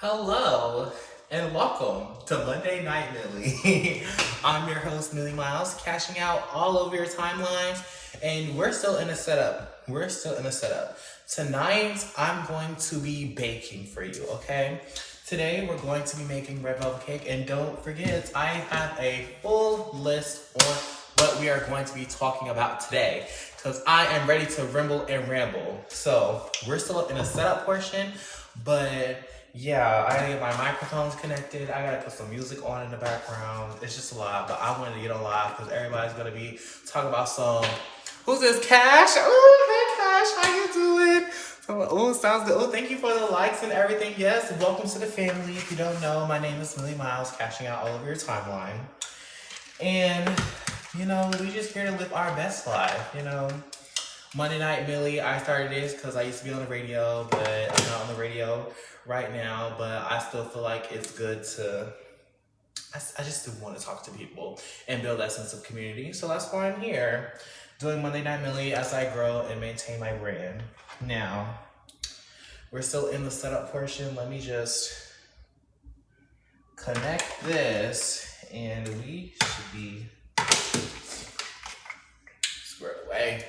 Hello and welcome to Monday Night Millie. I'm your host Millie Miles, cashing out all over your timeline, and we're still in a setup. Tonight, I'm going to be baking for you. Okay. Today we're going to be making red velvet cake, and don't forget, I have a full list on what we are going to be talking about today because I am ready to ramble and ramble. So we're still in a setup portion, but yeah, I gotta get my microphones connected. I gotta put some music on in the background. It's just a lot, but I wanted to get on live because everybody's gonna be talking about some. Who's this, Cash? Ooh, hey Cash, how you doing? Oh, sounds good. Oh, thank you for the likes and everything. Yes, welcome to the family. If you don't know, my name is Millie Miles, cashing out all over your timeline. And we just here to live our best life. Monday Night Millie, I started this because I used to be on the radio, but I'm not on the radio right now. But I still feel like it's good to. I just do want to talk to people and build that sense of community. So that's why I'm here, doing Monday Night Millie as I grow and maintain my brand. Now, we're still in the setup portion. Let me just connect this, and we should be squared away.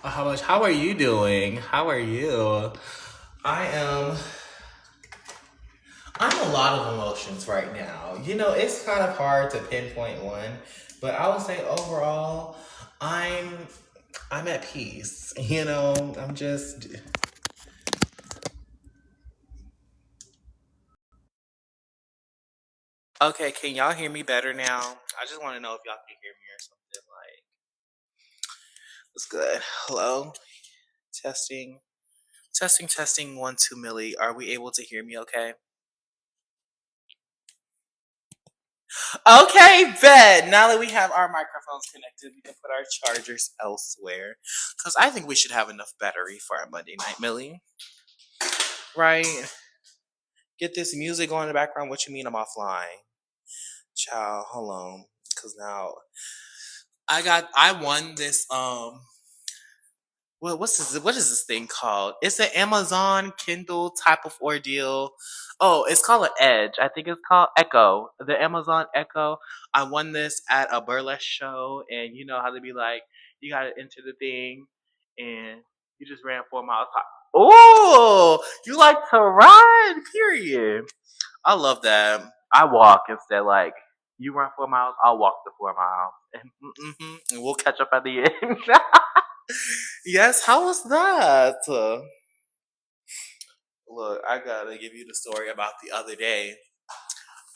How are you doing? How are you? I am I'm a lot of emotions right now. It's kind of hard to pinpoint one, but I would say overall, I'm I'm at peace. I'm just okay. Can y'all hear me better now? I just want to know if y'all can hear me or something. Like, it's good. Hello, testing, testing, testing. 1, 2, Millie. Are we able to hear me? Okay. Okay, bet. Now that we have our microphones connected, we can put our chargers elsewhere. Because I think we should have enough battery for our Monday night, Millie. Right? Get this music on in the background. What you mean I'm offline? Child, hold on. Because now I won this what is this thing called? It's an Amazon Kindle type of ordeal. Oh, it's called an Edge. I think it's called Echo. The Amazon Echo. I won this at a burlesque show, and you know how they be like, you gotta enter the thing, and you just ran 4 miles. Oh, you like to ride? Period. I love that. I walk instead. Like you run 4 miles, I'll walk the 4 miles, and we'll catch up at the end. Yes, how was that? Look, I gotta give you the story about the other day.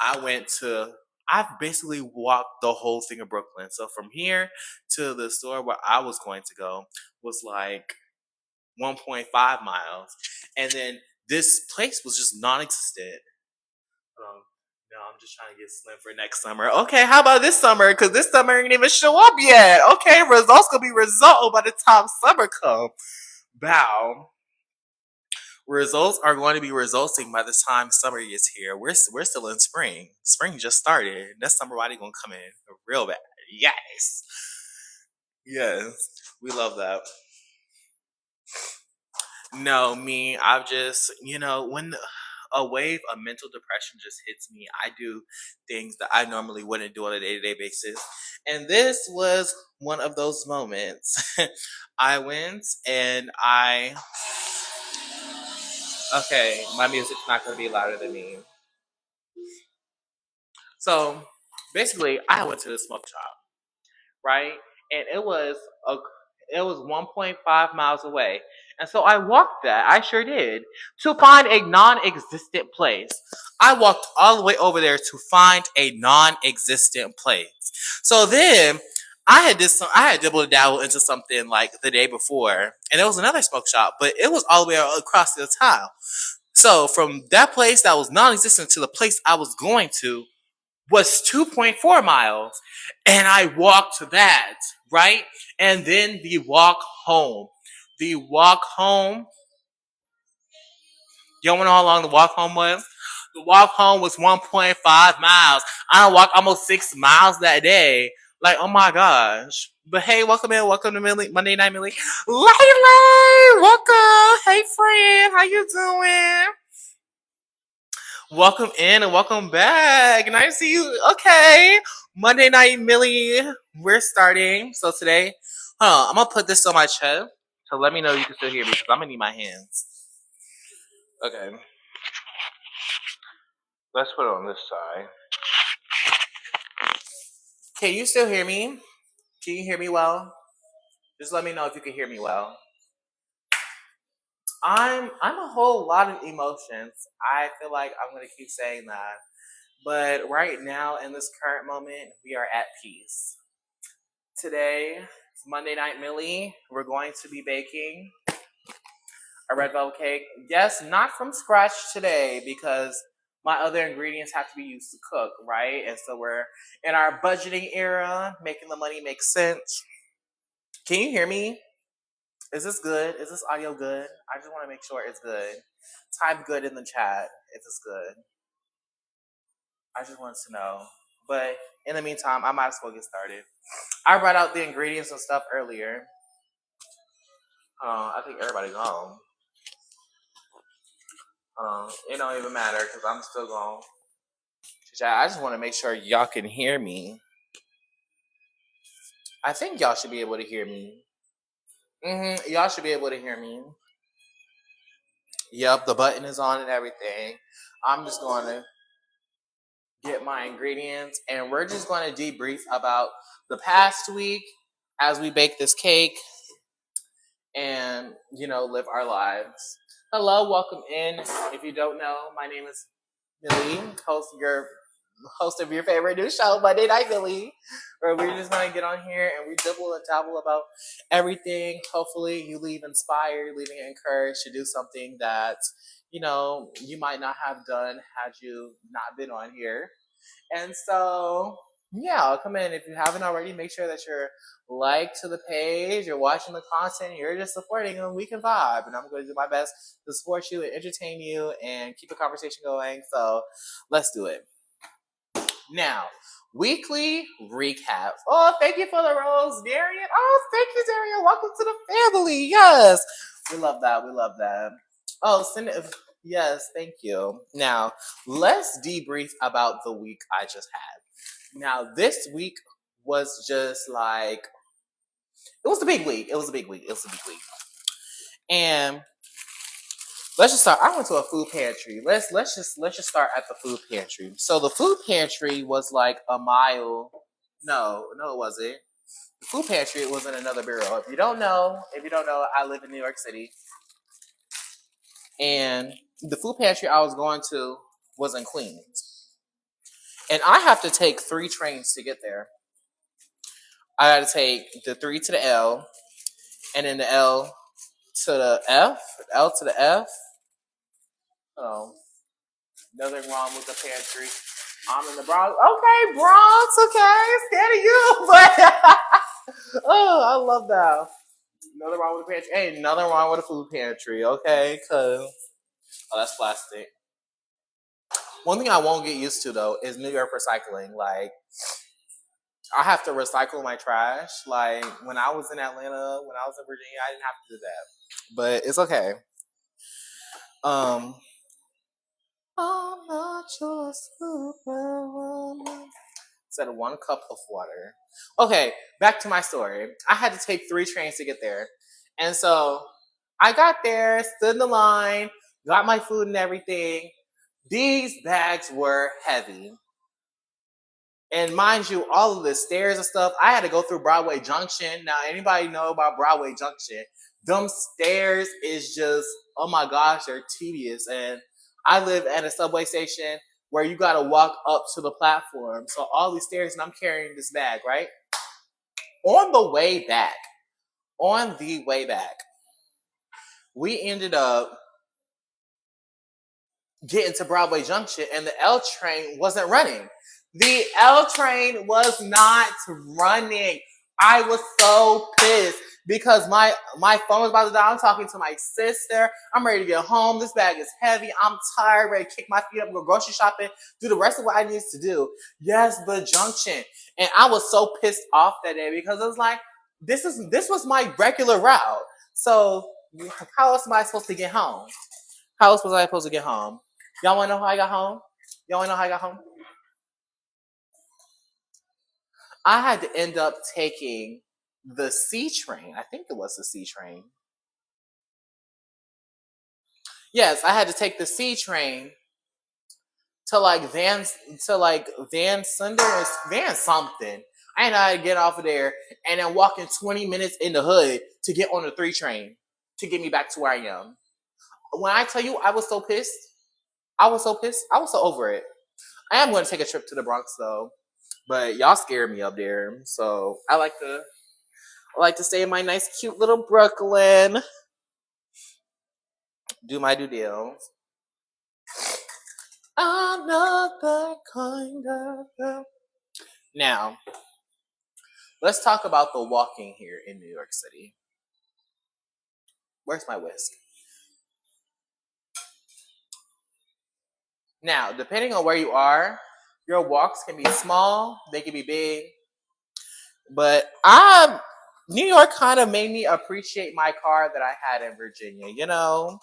I went to, I've basically walked the whole thing of Brooklyn. So from here to the store where I was going to go was like 1.5 miles. And then this place was just non existent. No, I'm just trying to get slim for next summer. Okay, how about this summer? Because this summer ain't even show up yet. Okay, results gonna be result by the time summer come. Bow. Results are going to be resulting by the time summer gets here. We're still in spring. Spring just started. That summer body gonna come in real bad. Yes, yes, we love that. No, me, I've just when a wave of mental depression just hits me, I do things that I normally wouldn't do on a day to day basis, and this was one of those moments. I went and I okay, my music's not gonna be louder than me. So basically, I went to the smoke shop, right? And a it was 1.5 miles away. And so I walked that, I sure did, to find a non-existent place. I walked all the way over there to find a non-existent place. So then I had double dabble into something like the day before, and there was another smoke shop, but it was all the way across the tile. So from that place that was non-existent to the place I was going to was 2.4 miles. And I walked that, right? And then the walk home. The walk home, you don't know how long the walk home was? The walk home was 1.5 miles. I walked almost 6 miles that day. Like, oh my gosh. But hey, welcome to Millie, Monday Night Millie. Layla, welcome. Hey friend, how you doing? Welcome in and welcome back. Nice to see you. Okay. Monday night, Millie. We're starting. So today, I'm gonna put this on my chest. So let me know you can still hear me because I'm gonna need my hands. Okay. Let's put it on this side. Can you still hear me? Can you hear me well? Just let me know if you can hear me well. I'm a whole lot of emotions. I feel like I'm gonna keep saying that. But right now, in this current moment, we are at peace. Today, it's Monday Night Millie. We're going to be baking a red velvet cake. Yes, not from scratch today because my other ingredients have to be used to cook, right? And so we're in our budgeting era, making the money make sense. Can you hear me? Is this good? Is this audio good? I just want to make sure it's good. Type good in the chat if it's good. I just want to know. But in the meantime, I might as well get started. I brought out the ingredients and stuff earlier. I think everybody's home. It don't even matter because I'm still gone. I just want to make sure y'all can hear me. I think y'all should be able to hear me. Y'all should be able to hear me. Yep, the button is on and everything. I'm just going to get my ingredients and we're just going to debrief about the past week as we bake this cake and, live our lives. Hello, welcome in. If you don't know, my name is Millie, host of your favorite new show, Monday Night Millie, where we're just going to get on here and we dibble and dabble about everything. Hopefully you leave inspired, leaving encouraged to do something that, you might not have done had you not been on here. And so, yeah, come in. If you haven't already, make sure that you're to the page, you're watching the content, you're just supporting, and we can vibe. And I'm going to do my best to support you and entertain you and keep a conversation going. So let's do it. Now, weekly recap. Oh, thank you for the rose, Darian. Oh, thank you, Darian. Welcome to the family. Yes. We love that. We love that. Oh, send it. Yes, thank you. Now, let's debrief about the week I just had. Now, this week was just like, it was a big week. It was a big week. And let's just start. I went to a food pantry. Let's just start at the food pantry. So the food pantry was like a mile. No, it wasn't. The food pantry was in another borough. If you don't know, I live in New York City. And the food pantry I was going to was in Queens. And I have to take 3 trains to get there. I got to take the 3 to the L, and then the L to the F, L to the F. Oh, nothing wrong with the pantry. I'm in the Bronx. Okay, Bronx. Okay, scared of you, but oh, I love that. Nothing wrong with the pantry. Ain't nothing wrong with a food pantry. Okay, cause that's plastic. One thing I won't get used to though is New York recycling. Like, I have to recycle my trash. Like, when I was in Atlanta, when I was in Virginia, I didn't have to do that. But it's okay. I'm not your superwoman. Said 1 cup of water. Okay, back to my story. I had to take 3 trains to get there. And so I got there, stood in the line, got my food and everything. These bags were heavy. And mind you, all of the stairs and stuff, I had to go through Broadway Junction. Now, anybody know about Broadway Junction? Them stairs is just, oh my gosh, they're tedious. And I live at a subway station where you got to walk up to the platform. So all these stairs, and I'm carrying this bag, right? On the way back, we ended up getting to Broadway Junction and the L train wasn't running. The L train was not running. I was so pissed because my phone was about to die. I'm talking to my sister. I'm ready to get home. This bag is heavy. I'm tired, ready to kick my feet up, go grocery shopping, do the rest of what I need to do. Yes, the junction. And I was so pissed off that day because it was like, this was my regular route. So how else am I supposed to get home? How else was I supposed to get home? Y'all wanna know how I got home? Y'all wanna know how I got home? I had to end up taking the C train. I think it was the C train. Yes, I had to take the C train to like Van Sunders, Van something. I know how to get off of there and then walking 20 minutes in the hood to get on the 3 train to get me back to where I am. When I tell you I was so pissed, I was so pissed. I was so over it. I am going to take a trip to the Bronx though, but y'all scared me up there. So I like to stay in my nice, cute little Brooklyn. Do my due deals. I'm not that kind of girl. Now, let's talk about the walking here in New York City. Where's my whisk? Now, depending on where you are, your walks can be small, they can be big. But New York kind of made me appreciate my car that I had in Virginia, you know?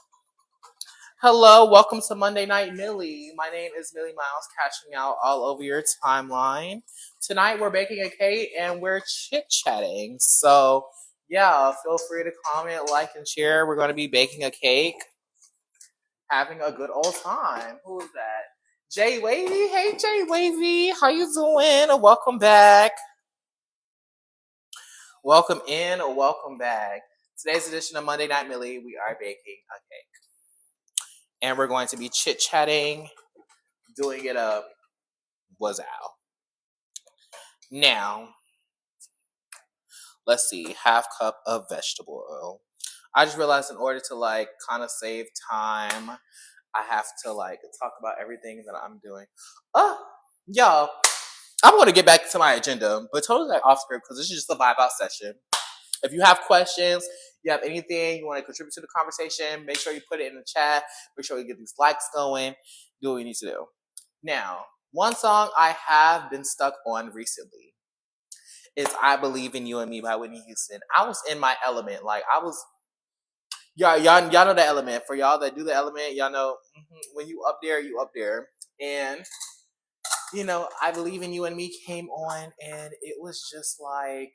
Hello, welcome to Monday Night Milli. My name is Millie Miles, cashing out all over your timeline. Tonight we're baking a cake and we're chit-chatting. So, yeah, feel free to comment, like, and share. We're going to be baking a cake, having a good old time. Who is that? Jay Wavy. Hey, Jay Wavy. How you doing? Welcome back. Welcome in, welcome back. Today's edition of Monday Night Millie, we are baking a cake. And we're going to be chit-chatting, doing it up, was out. Now, let's see, half cup of vegetable oil. I just realized in order to like kind of save time, I have to like talk about everything that I'm doing. Y'all, I'm going to get back to my agenda, but totally like off script because this is just a vibe out session. If you have questions, you have anything you want to contribute to the conversation, make sure you put it in the chat. Make sure you get these likes going. Do what you need to do. Now, one song I have been stuck on recently is I Believe in You and Me by Whitney Houston. I was in my element. Like, I was... Y'all know the element. For y'all that do the element, y'all know when you up there, you up there. And, you know, I Believe in You and Me came on, and it was just like...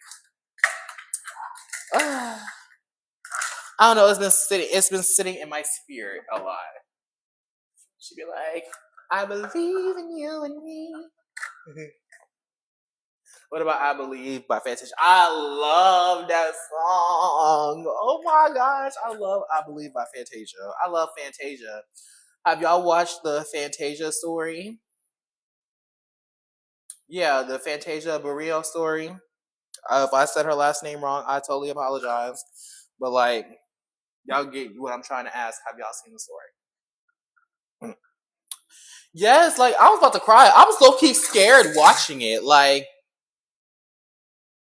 I don't know. It's been sitting in my spirit a lot. She'd be like, "I believe in you and me." What about "I Believe" by Fantasia? I love that song. Oh my gosh, I love "I Believe" by Fantasia. I love Fantasia. Have y'all watched the Fantasia story? Yeah, the Fantasia Barrio story. If I said her last name wrong, I totally apologize. But like, y'all get what I'm trying to ask. Have y'all seen the story? Yes, like I was about to cry. I was low key scared watching it. Like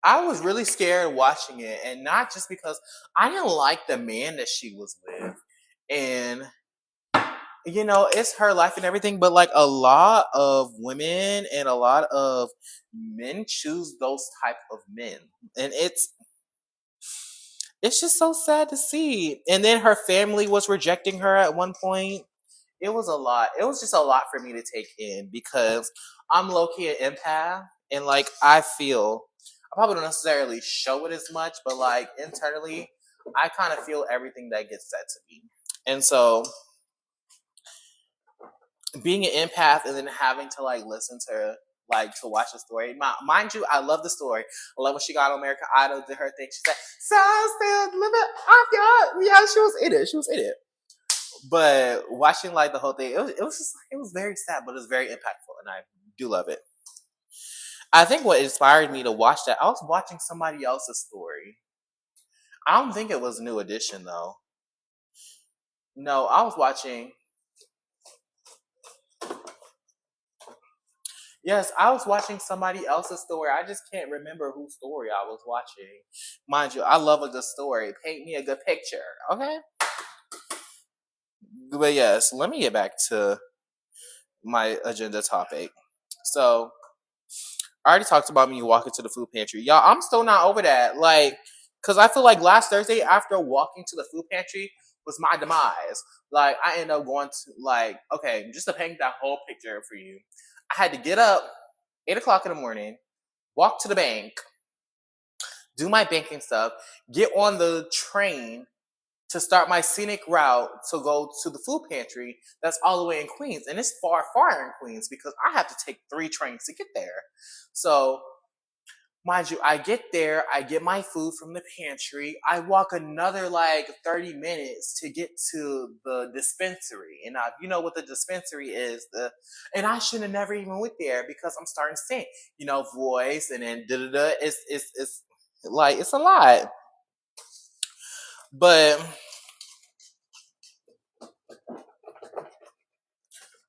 I was really scared watching it, and not just because I didn't like the man that she was with, and you know it's her life and everything. But like a lot of women and a lot of men choose those type of men, and it's just so sad to see. And then her family was rejecting her at one point. It was a lot. It was just a lot for me to take in because I'm low key an empath, and like I probably don't necessarily show it as much, but like internally, I kind of feel everything that gets said to me. And so being an empath and then having to like listen to to watch the story. Mind you, I love the story. I love when she got on American Idol, did her thing. She said, "So still living off your..." Yeah, she was in it. She was in it. But watching like the whole thing, it was very sad, but it was very impactful, and I do love it. I think what inspired me to watch that, I was watching somebody else's story. I don't think it was New Edition though. No, I was watching. Yes, I was watching somebody else's story. I just can't remember whose story I was watching. Mind you, I love a good story. Paint me a good picture, okay? But yes, let me get back to my agenda topic. So, I already talked about me walking to the food pantry. Y'all, I'm still not over that. Like, because I feel like last Thursday, after walking to the food pantry, was my demise. Like I ended up going to like, okay, just to paint that whole picture for you, I had to get up 8 o'clock in the morning, walk to the bank, do my banking stuff, get on the train to start my scenic route to go to the food pantry that's all the way in Queens. And it's far, far in Queens because I have to take 3 trains to get there. So, mind you, I get there, I get my food from the pantry, I walk another like 30 minutes to get to the dispensary. And now, if you know what the dispensary is, and I should have never even went there because I'm starting to sing, voice and then da da da. It's like, it's a lot. But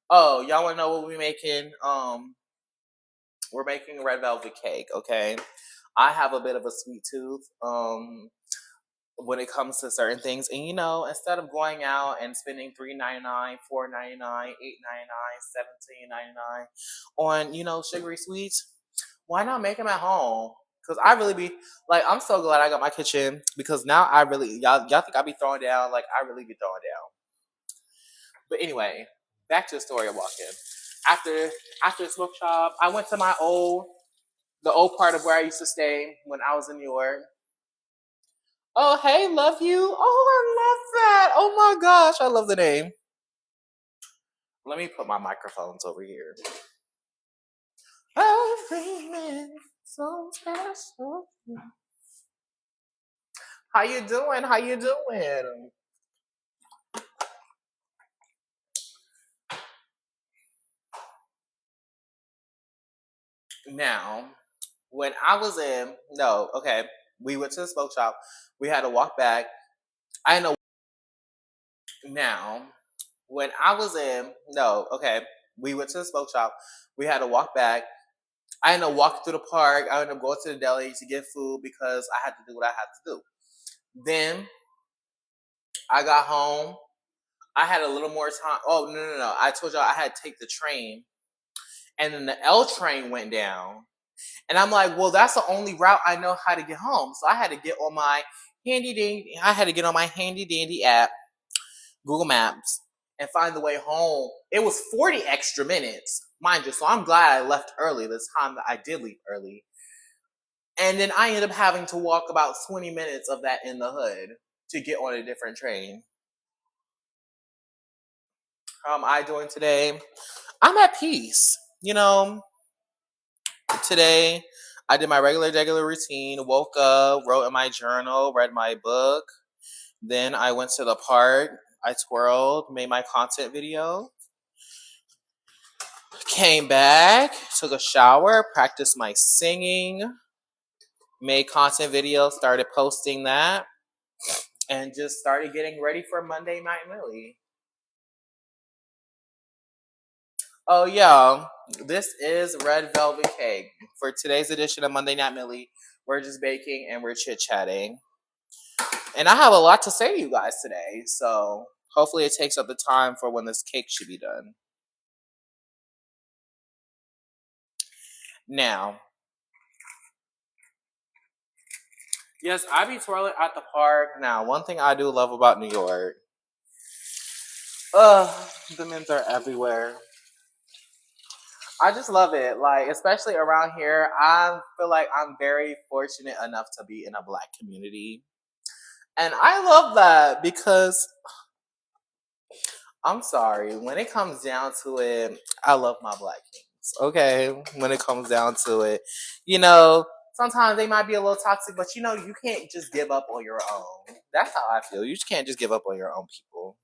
oh, y'all want to know what we're making? We're making a red velvet cake. Okay, I have a bit of a sweet tooth. When it comes to certain things, and instead of going out and spending $3.99, $4.99, $8.99, $17.99 on sugary sweets, why not make them at home? Because I really be like, I'm so glad I got my kitchen because now I really y'all think I be throwing down, like I really be throwing down. But anyway, back to the story of walking. After the smoke shop, I went to the old part of where I used to stay when I was in New York. Oh, hey, love you. Oh, I love that. Oh my gosh, I love the name. Let me put my microphones over here. Every man so special. How you doing? How you doing? Now, when I was in, no, okay, we went to the smoke shop. We had to walk back. I know now, when I was in, no, okay, we went to the smoke shop. We had to walk back. I ended up walking through the park. I ended up going to the deli to get food because I had to do what I had to do. Then I got home. I had a little more time. Oh, no, no, no. I told y'all I had to take the train. And then the L train went down. And I'm like, well, that's the only route I know how to get home. So I had to get on my handy dandy app, Google Maps, and find the way home. It was 40 extra minutes, mind you. So I'm glad I left early this time that I did leave early. And then I ended up having to walk about 20 minutes of that in the hood to get on a different train. How am I doing today? I'm at peace. Today I did my regular routine, woke up, wrote in my journal, read my book. Then I went to the park. I twirled, made my content video. Came back, took a shower, practiced my singing, made content videos, started posting that, and just started getting ready for Monday Night Milli. Oh, yeah, this is Red Velvet Cake. For today's edition of Monday Night Milli, we're just baking and we're chit-chatting. And I have a lot to say to you guys today, so hopefully it takes up the time for when this cake should be done. Now, yes, I be twirling at the park. Now, one thing I do love about New York, the men's are everywhere. I just love it. Like, especially around here, I feel like I'm very fortunate enough to be in a black community. And I love that because I'm sorry, when it comes down to it, I love my black kings. Okay, when it comes down to it, sometimes they might be a little toxic, but you can't just give up on your own. That's how I feel. You just can't just give up on your own people.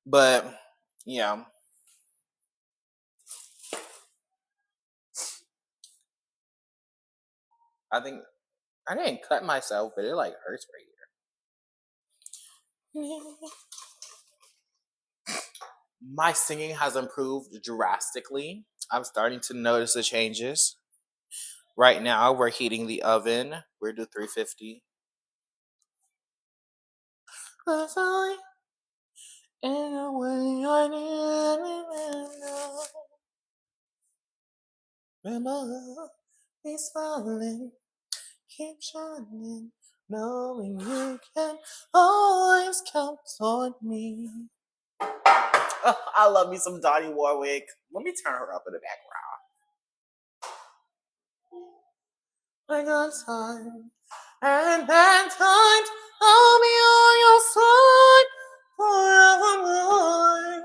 But yeah, I think I didn't cut myself, but it like hurts right here. My singing has improved drastically. I'm starting to notice the changes. Right now, we're heating the oven. We're to 350. In a way I didn't know. Remember, he's falling. keep shining, knowing you can always count on me. Oh, I love me some Donnie Warwick. Let me turn her up in the background. I got time, and then time, I'll be on your side forevermore.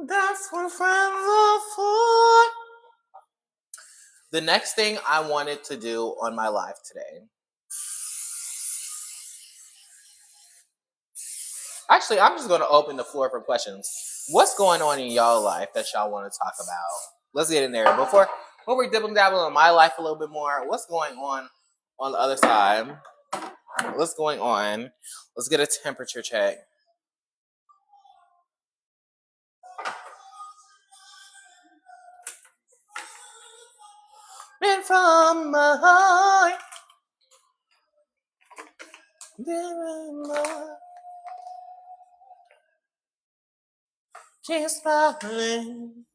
That's what friends are for. The next thing I wanted to do on my live today. Actually, I'm just going to open the floor for questions. What's going on in y'all life that y'all want to talk about? Let's get in there. Before we dibble dabble in my life a little bit more, what's going on the other side? What's going on? Let's get a temperature check. And from my heart, keep smiling.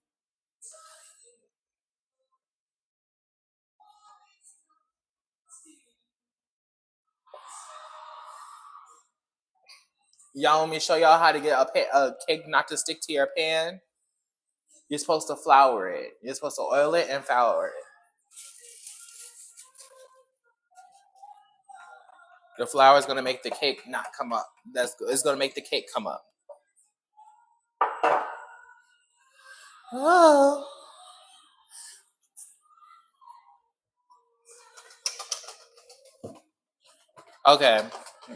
Y'all want me to show y'all how to get a cake not to stick to your pan? You're supposed to flour it. You're supposed to oil it and flour it. The flour is going to make the cake not come up. It's going to make the cake come up. Oh. Okay.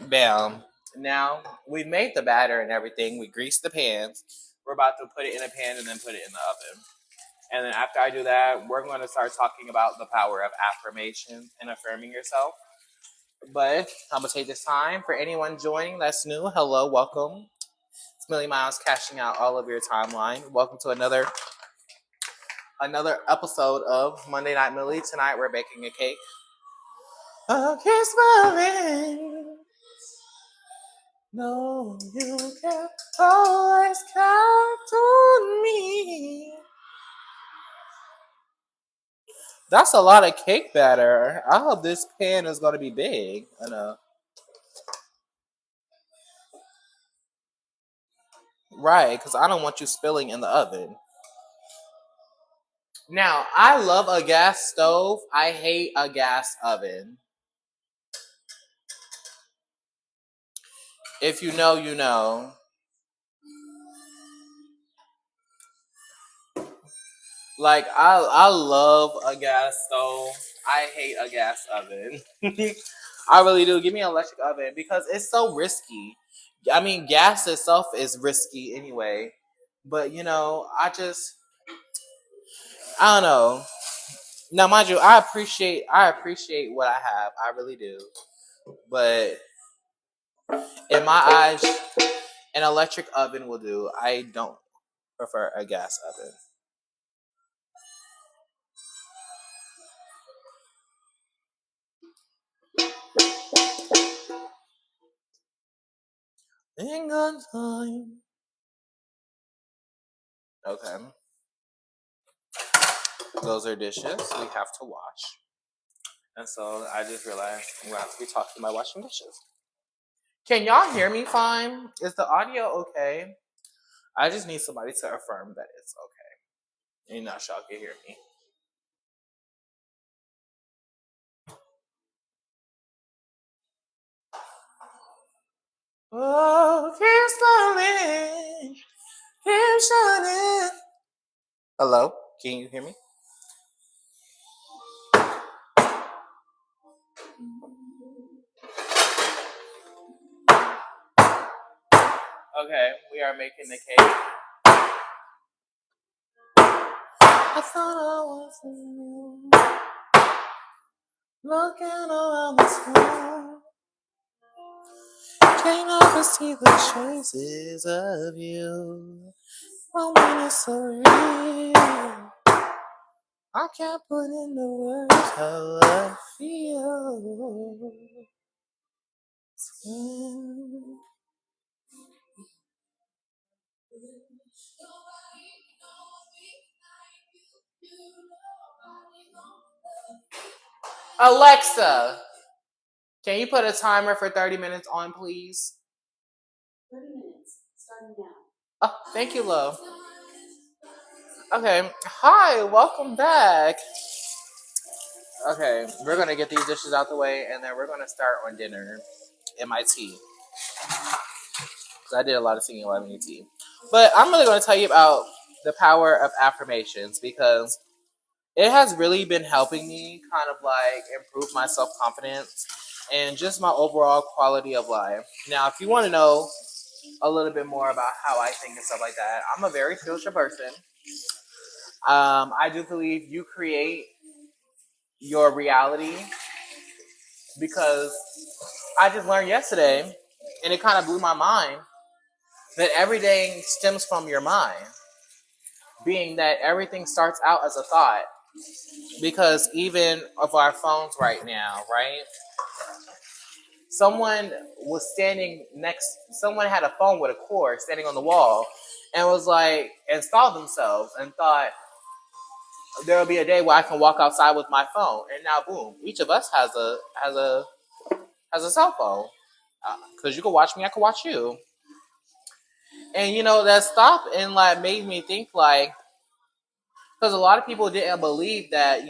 Bam. Now, we made the batter and everything. We greased the pans. We're about to put it in a pan and then put it in the oven. And then after I do that, we're going to start talking about the power of affirmation and affirming yourself. But I'm going to take this time for anyone joining that's new. Hello, welcome. It's Milli Miles cashing out all of your timeline. Welcome to another episode of Monday Night Milli. Tonight we're baking a cake. Okay, smiling. No, you can always count on me. That's a lot of cake batter. I hope this pan is going to be big. I know. Right, because I don't want you spilling in the oven. Now, I love a gas stove. I hate a gas oven. If you know, you know. Like, I love a gas stove. I hate a gas oven. I really do. Give me an electric oven because it's so risky. I mean, gas itself is risky anyway. But, I don't know. Now, mind you, I appreciate what I have. I really do. But in my eyes, an electric oven will do. I don't prefer a gas oven. In good time. Okay. Those are dishes we have to wash. And so I just realized I'm going to have to be talking about washing dishes. Can y'all hear me fine? Is the audio okay? I just need somebody to affirm that it's okay. And now y'all can hear me. Oh, keep smiling, keep shining. Hello? Can you hear me? Okay, we are making the cake. I thought I was you, looking around this room. Can't ever see the traces of you. Oh, when it's so real, I can't put in the words how I feel. Alexa, can you put a timer for 30 minutes on, please? 30 minutes, starting now. Oh, thank you, love. Okay. Hi, welcome back. Okay, we're going to get these dishes out the way, and then we're going to start on dinner and my tea. Because I did a lot of singing while having tea. But I'm really going to tell you about the power of affirmations because it has really been helping me kind of like improve my self-confidence and just my overall quality of life. Now, if you want to know a little bit more about how I think and stuff like that, I'm a very spiritual person. I do believe you create your reality because I just learned yesterday, and it kind of blew my mind, that everything stems from your mind, being that everything starts out as a thought. Because even of our phones right now, right? Someone was standing someone had a phone with a cord standing on the wall and was like, installed themselves and thought, there'll be a day where I can walk outside with my phone. And now, boom, each of us has a cell phone. Because you can watch me, I can watch you. And, that stopped and, like, made me think, like, because a lot of people didn't believe that,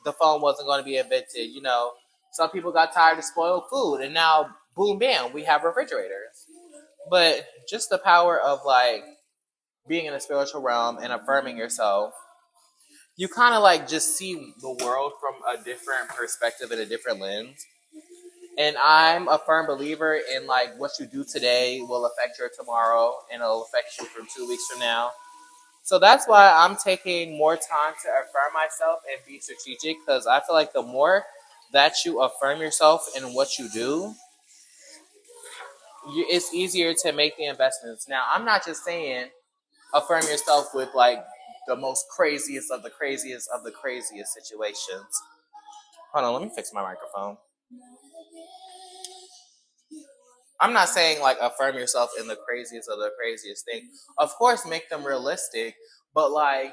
the phone wasn't going to be invented. Some people got tired of spoiled food, and now, boom, bam, we have refrigerators. But just the power of, like, being in a spiritual realm and affirming yourself, you kind of, like, just see the world from a different perspective and a different lens. And I'm a firm believer in, like, what you do today will affect your tomorrow, and it'll affect you from 2 weeks from now. So that's why I'm taking more time to affirm myself and be strategic, because I feel like the more that you affirm yourself in what you do, it's easier to make the investments. Now, I'm not just saying affirm yourself with, like, the most craziest of the craziest of the craziest situations. Hold on, let me fix my microphone. I'm not saying, like, affirm yourself in the craziest of the craziest thing. Of course, make them realistic, but, like,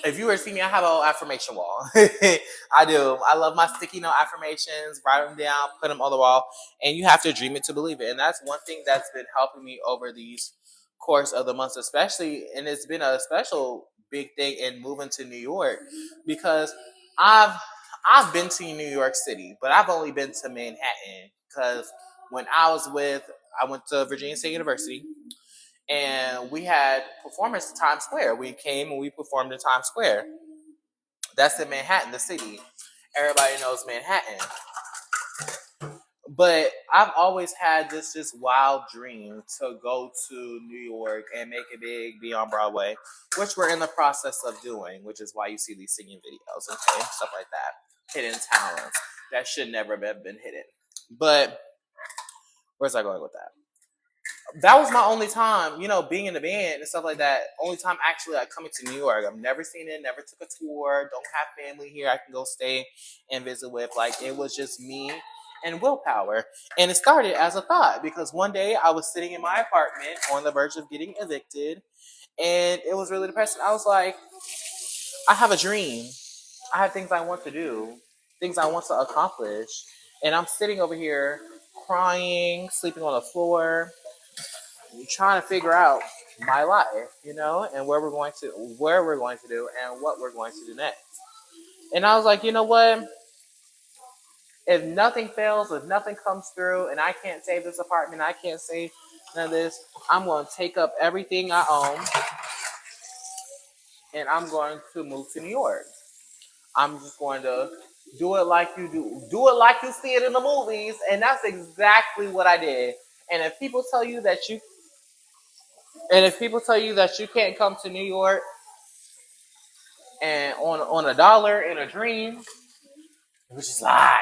if you were to see me, I have an affirmation wall. I do. I love my sticky note affirmations. Write them down, put them on the wall, and you have to dream it to believe it. And that's one thing that's been helping me over these course of the months, especially. And it's been a special big thing in moving to New York because I've been to New York City, but I've only been to Manhattan because when I went to Virginia State University. And we had performance in Times Square. We came and we performed in Times Square. That's in Manhattan, the city. Everybody knows Manhattan. But I've always had this just wild dream to go to New York and make it big, be on Broadway, which we're in the process of doing, which is why you see these singing videos, okay, stuff like that. Hidden talents that should never have been hidden. But where's I going with that? That was my only time, being in the band and stuff like that. Only time actually like coming to New York. I've never seen it, never took a tour, don't have family here I can go stay and visit with. Like, it was just me and willpower. And it started as a thought because one day I was sitting in my apartment on the verge of getting evicted and it was really depressing. I was like, I have a dream. I have things I want to do, things I want to accomplish. And I'm sitting over here crying, sleeping on the floor, trying to figure out my life, and where we're going to do and what we're going to do next. And I was like, you know what? If nothing fails, if nothing comes through, and I can't save this apartment, I can't save none of this, I'm going to take up everything I own and I'm going to move to New York. I'm just going to do it like you do it like you see it in the movies, and that's exactly what I did. And if people tell you that you can't come to New York and on a dollar in a dream, which is lie.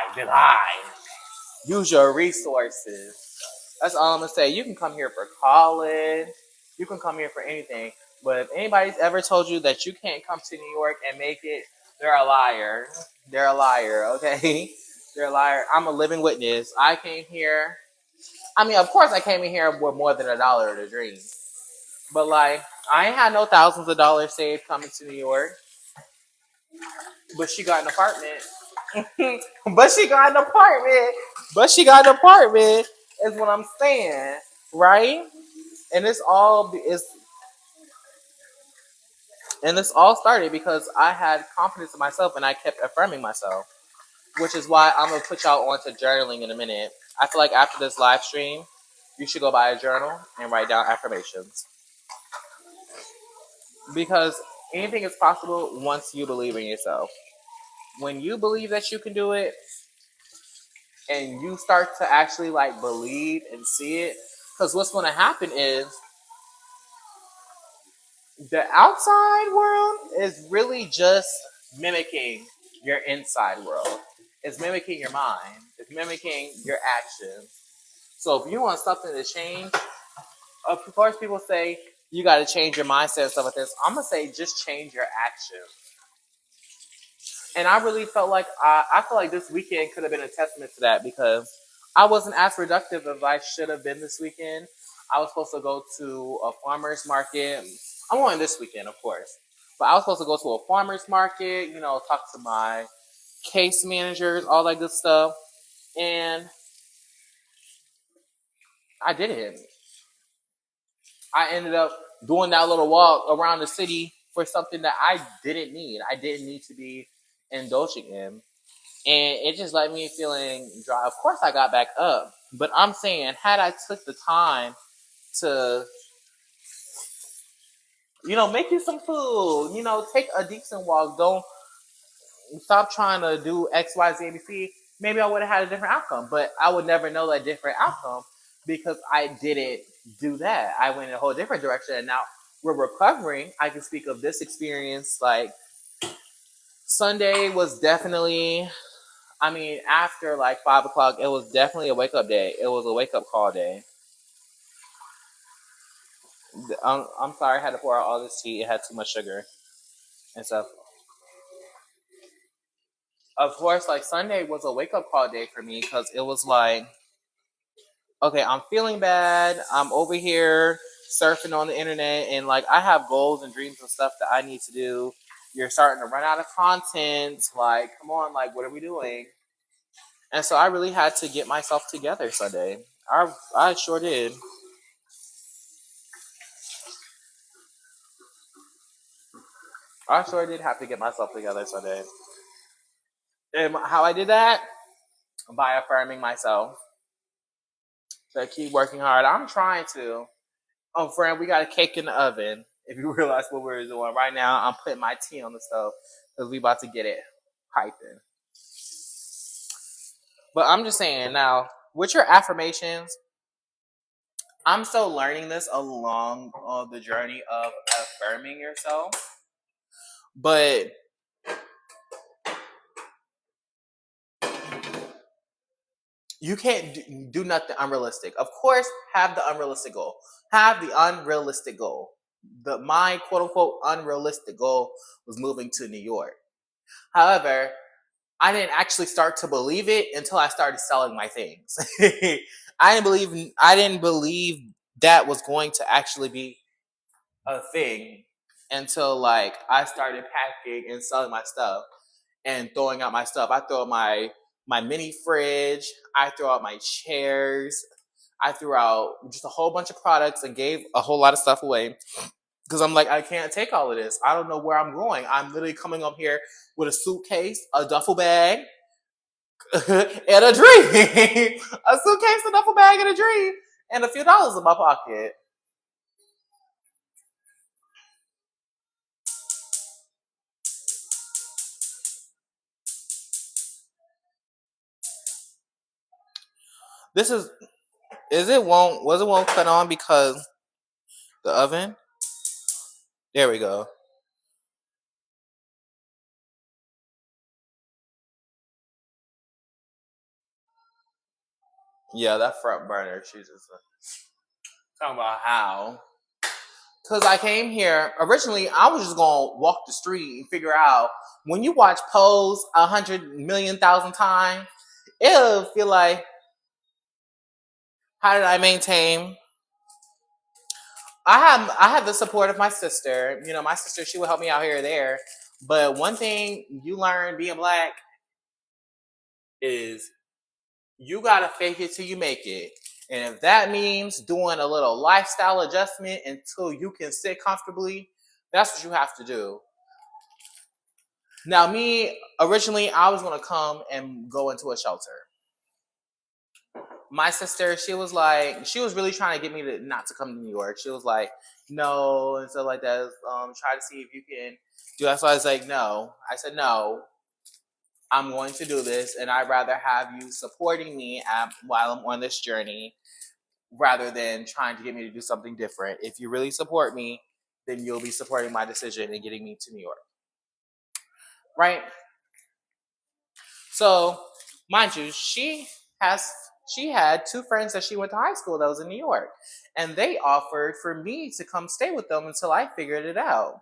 Use your resources. That's all I'm gonna say. You can come here for college. You can come here for anything. But if anybody's ever told you that you can't come to New York and make it, they're a liar. They're a liar, okay? They're a liar. I'm a living witness. I came here. I mean, of course I came in here with more than $1 in a dream. But, like, I ain't had no thousands of dollars saved coming to New York. But she got an apartment. but she got an apartment. But she got an apartment. Is what I'm saying, right? And this all started because I had confidence in myself and I kept affirming myself, which is why I'm gonna put y'all on to journaling in a minute. I feel like after this live stream, you should go buy a journal and write down affirmations because anything is possible once you believe in yourself. When you believe that you can do it and you start to actually like believe and see it, because what's going to happen is the outside world is really just mimicking your inside world. It's mimicking your mind. It's mimicking your actions. So if you want something to change, of course people say you got to change your mindset and stuff like this. I'm gonna say just change your actions. And I really felt like I feel like this weekend could have been a testament to that because I wasn't as productive as I should have been this weekend. I was supposed to go to a farmer's market. I'm going this weekend, of course. But I was supposed to go to a farmer's market, talk to my case managers, all that good stuff. And I didn't. I ended up doing that little walk around the city for something that I didn't need. I didn't need to be indulging in. And it just left me feeling dry. Of course, I got back up. But I'm saying, had I took the time to, make you some food, take a decent walk, don't stop trying to do X, Y, Z, and Z, maybe I would have had a different outcome. But I would never know that different outcome because I didn't do that. I went in a whole different direction. And now we're recovering. I can speak of this experience. Like, Sunday was definitely, after like 5 o'clock, it was definitely a wake up day. It was a wake up call day. I'm sorry, I had to pour out all this tea. It had too much sugar and stuff. Of course, like Sunday was a wake up call day for me because it was like, okay, I'm feeling bad. I'm over here surfing on the internet and like I have goals and dreams and stuff that I need to do. You're starting to run out of content. Like, come on, like, what are we doing? And so I really had to get myself together Sunday. I sure did. I sure did have to get myself together Sunday. And how I did that? By affirming myself. So keep working hard. I'm trying to. Oh, friend, we got a cake in the oven. If you realize what we're doing right now, I'm putting my tea on the stove because we about to get it piping. But I'm just saying now, with your affirmations, I'm still learning this along the journey of affirming yourself. But you can't do nothing unrealistic. Of course, have the unrealistic goal. Have the unrealistic goal. My quote unquote unrealistic goal was moving to New York. However, I didn't actually start to believe it until I started selling my things. I didn't believe that was going to actually be a thing until like I started packing and selling my stuff and throwing out my stuff. I throw out my mini fridge. I throw out my chairs. I threw out just a whole bunch of products and gave a whole lot of stuff away because I'm like, I can't take all of this. I don't know where I'm going. I'm literally coming up here with a suitcase, a duffel bag, and a dream. A suitcase, a duffel bag, and a dream, and a few dollars in my pocket. This won't cut on because the oven? There we go. Yeah, that front burner, Jesus. Talking about how. Because I came here, originally, I was just going to walk the street and figure out when you watch Pose 100,000,000 times, it'll feel like, how did I maintain? I have the support of my sister. My sister, she would help me out here or there. But one thing you learn being black is you gotta fake it till you make it. And if that means doing a little lifestyle adjustment until you can sit comfortably, that's what you have to do. Now, me, originally, I was gonna come and go into a shelter. My sister, she was really trying to get me to not to come to New York. She was like, no, and stuff like that. Try to see if you can do that. So I was like, no. I said, no, I'm going to do this, and I'd rather have you supporting me while I'm on this journey rather than trying to get me to do something different. If you really support me, then you'll be supporting my decision and getting me to New York. Right? So, mind you, has she had two friends that she went to high school that was in New York, and they offered for me to come stay with them until I figured it out.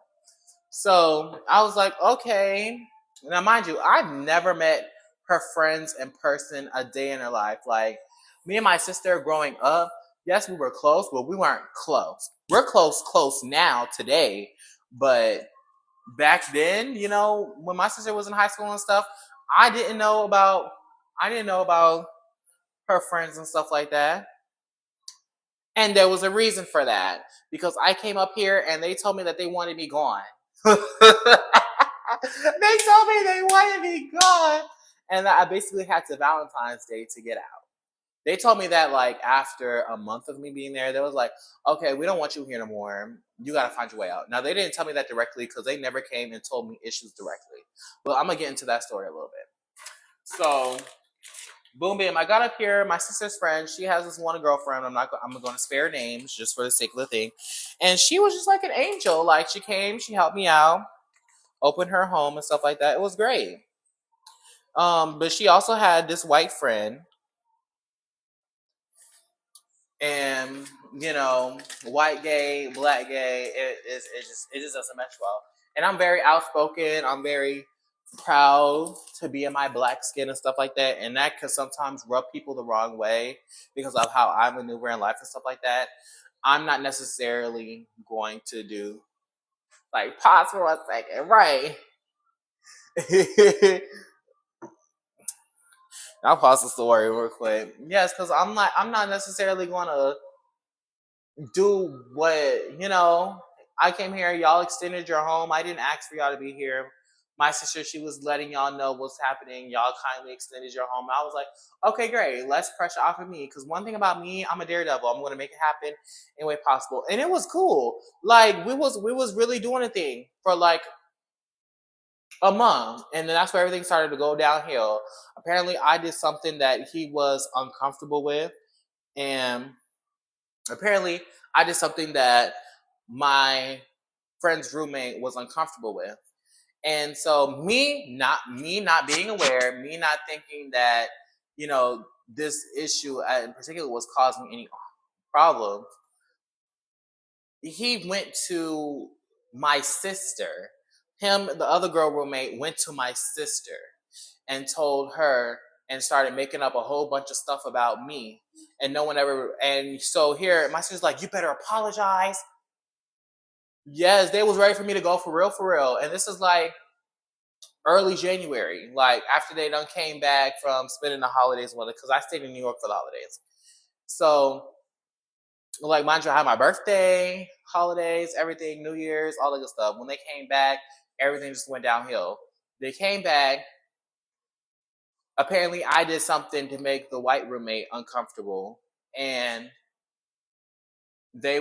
So I was like, okay. Now, mind you, I've never met her friends in person a day in her life. Like me and my sister growing up, yes, we were close, but we weren't close. We're close now today, but back then, when my sister was in high school and stuff, I didn't know about her friends and stuff like that. And there was a reason for that because I came up here and they told me that they wanted me gone. They told me they wanted me gone, and I basically had to Valentine's Day to get out. They told me that like after a month of me being there, they was like, okay, we don't want you here no more. You got to find your way out. Now, they didn't tell me that directly because they never came and told me issues directly. But I'm going to get into that story a little bit. So, boom, bam, I got up here. My sister's friend, she has this one girlfriend. I'm going to spare names just for the sake of the thing. And she was just like an angel. Like, she came, she helped me out, opened her home and stuff like that. It was great. But she also had this white friend. And white gay, black gay, it just doesn't mesh well. And I'm very outspoken. I'm very proud to be in my black skin and stuff like that. And that can sometimes rub people the wrong way because of how I maneuver in life and stuff like that. I'm not necessarily going to do like pause for 1 second, right? I'll pause the story real quick. Yes, because I'm not necessarily going to do what I came here, y'all extended your home. I didn't ask for y'all to be here. My sister, she was letting y'all know what's happening. Y'all kindly extended your home. I was like, okay, great, less pressure off of me, because one thing about me, I'm a daredevil. I'm going to make it happen any way possible. And it was cool. Like we was really doing a thing for like a month, and then that's where everything started to go downhill. Apparently I did something that he was uncomfortable with, and apparently I did something that my friend's roommate was uncomfortable with. And so me not being aware, me not thinking that, this issue in particular was causing any problem, he went to my sister. Him, the other girl roommate, went to my sister and told her and started making up a whole bunch of stuff about me. And no one ever, and so here, my sister's like, you better apologize. Yes, they was ready for me to go for real. And this is like early January, like after they done came back from spending the holidays with it, because I stayed in New York for the holidays. So, like, mind you, I had my birthday, holidays, everything, New Year's, all the good stuff. When they came back, everything just went downhill. They came back. Apparently, I did something to make the white roommate uncomfortable, and they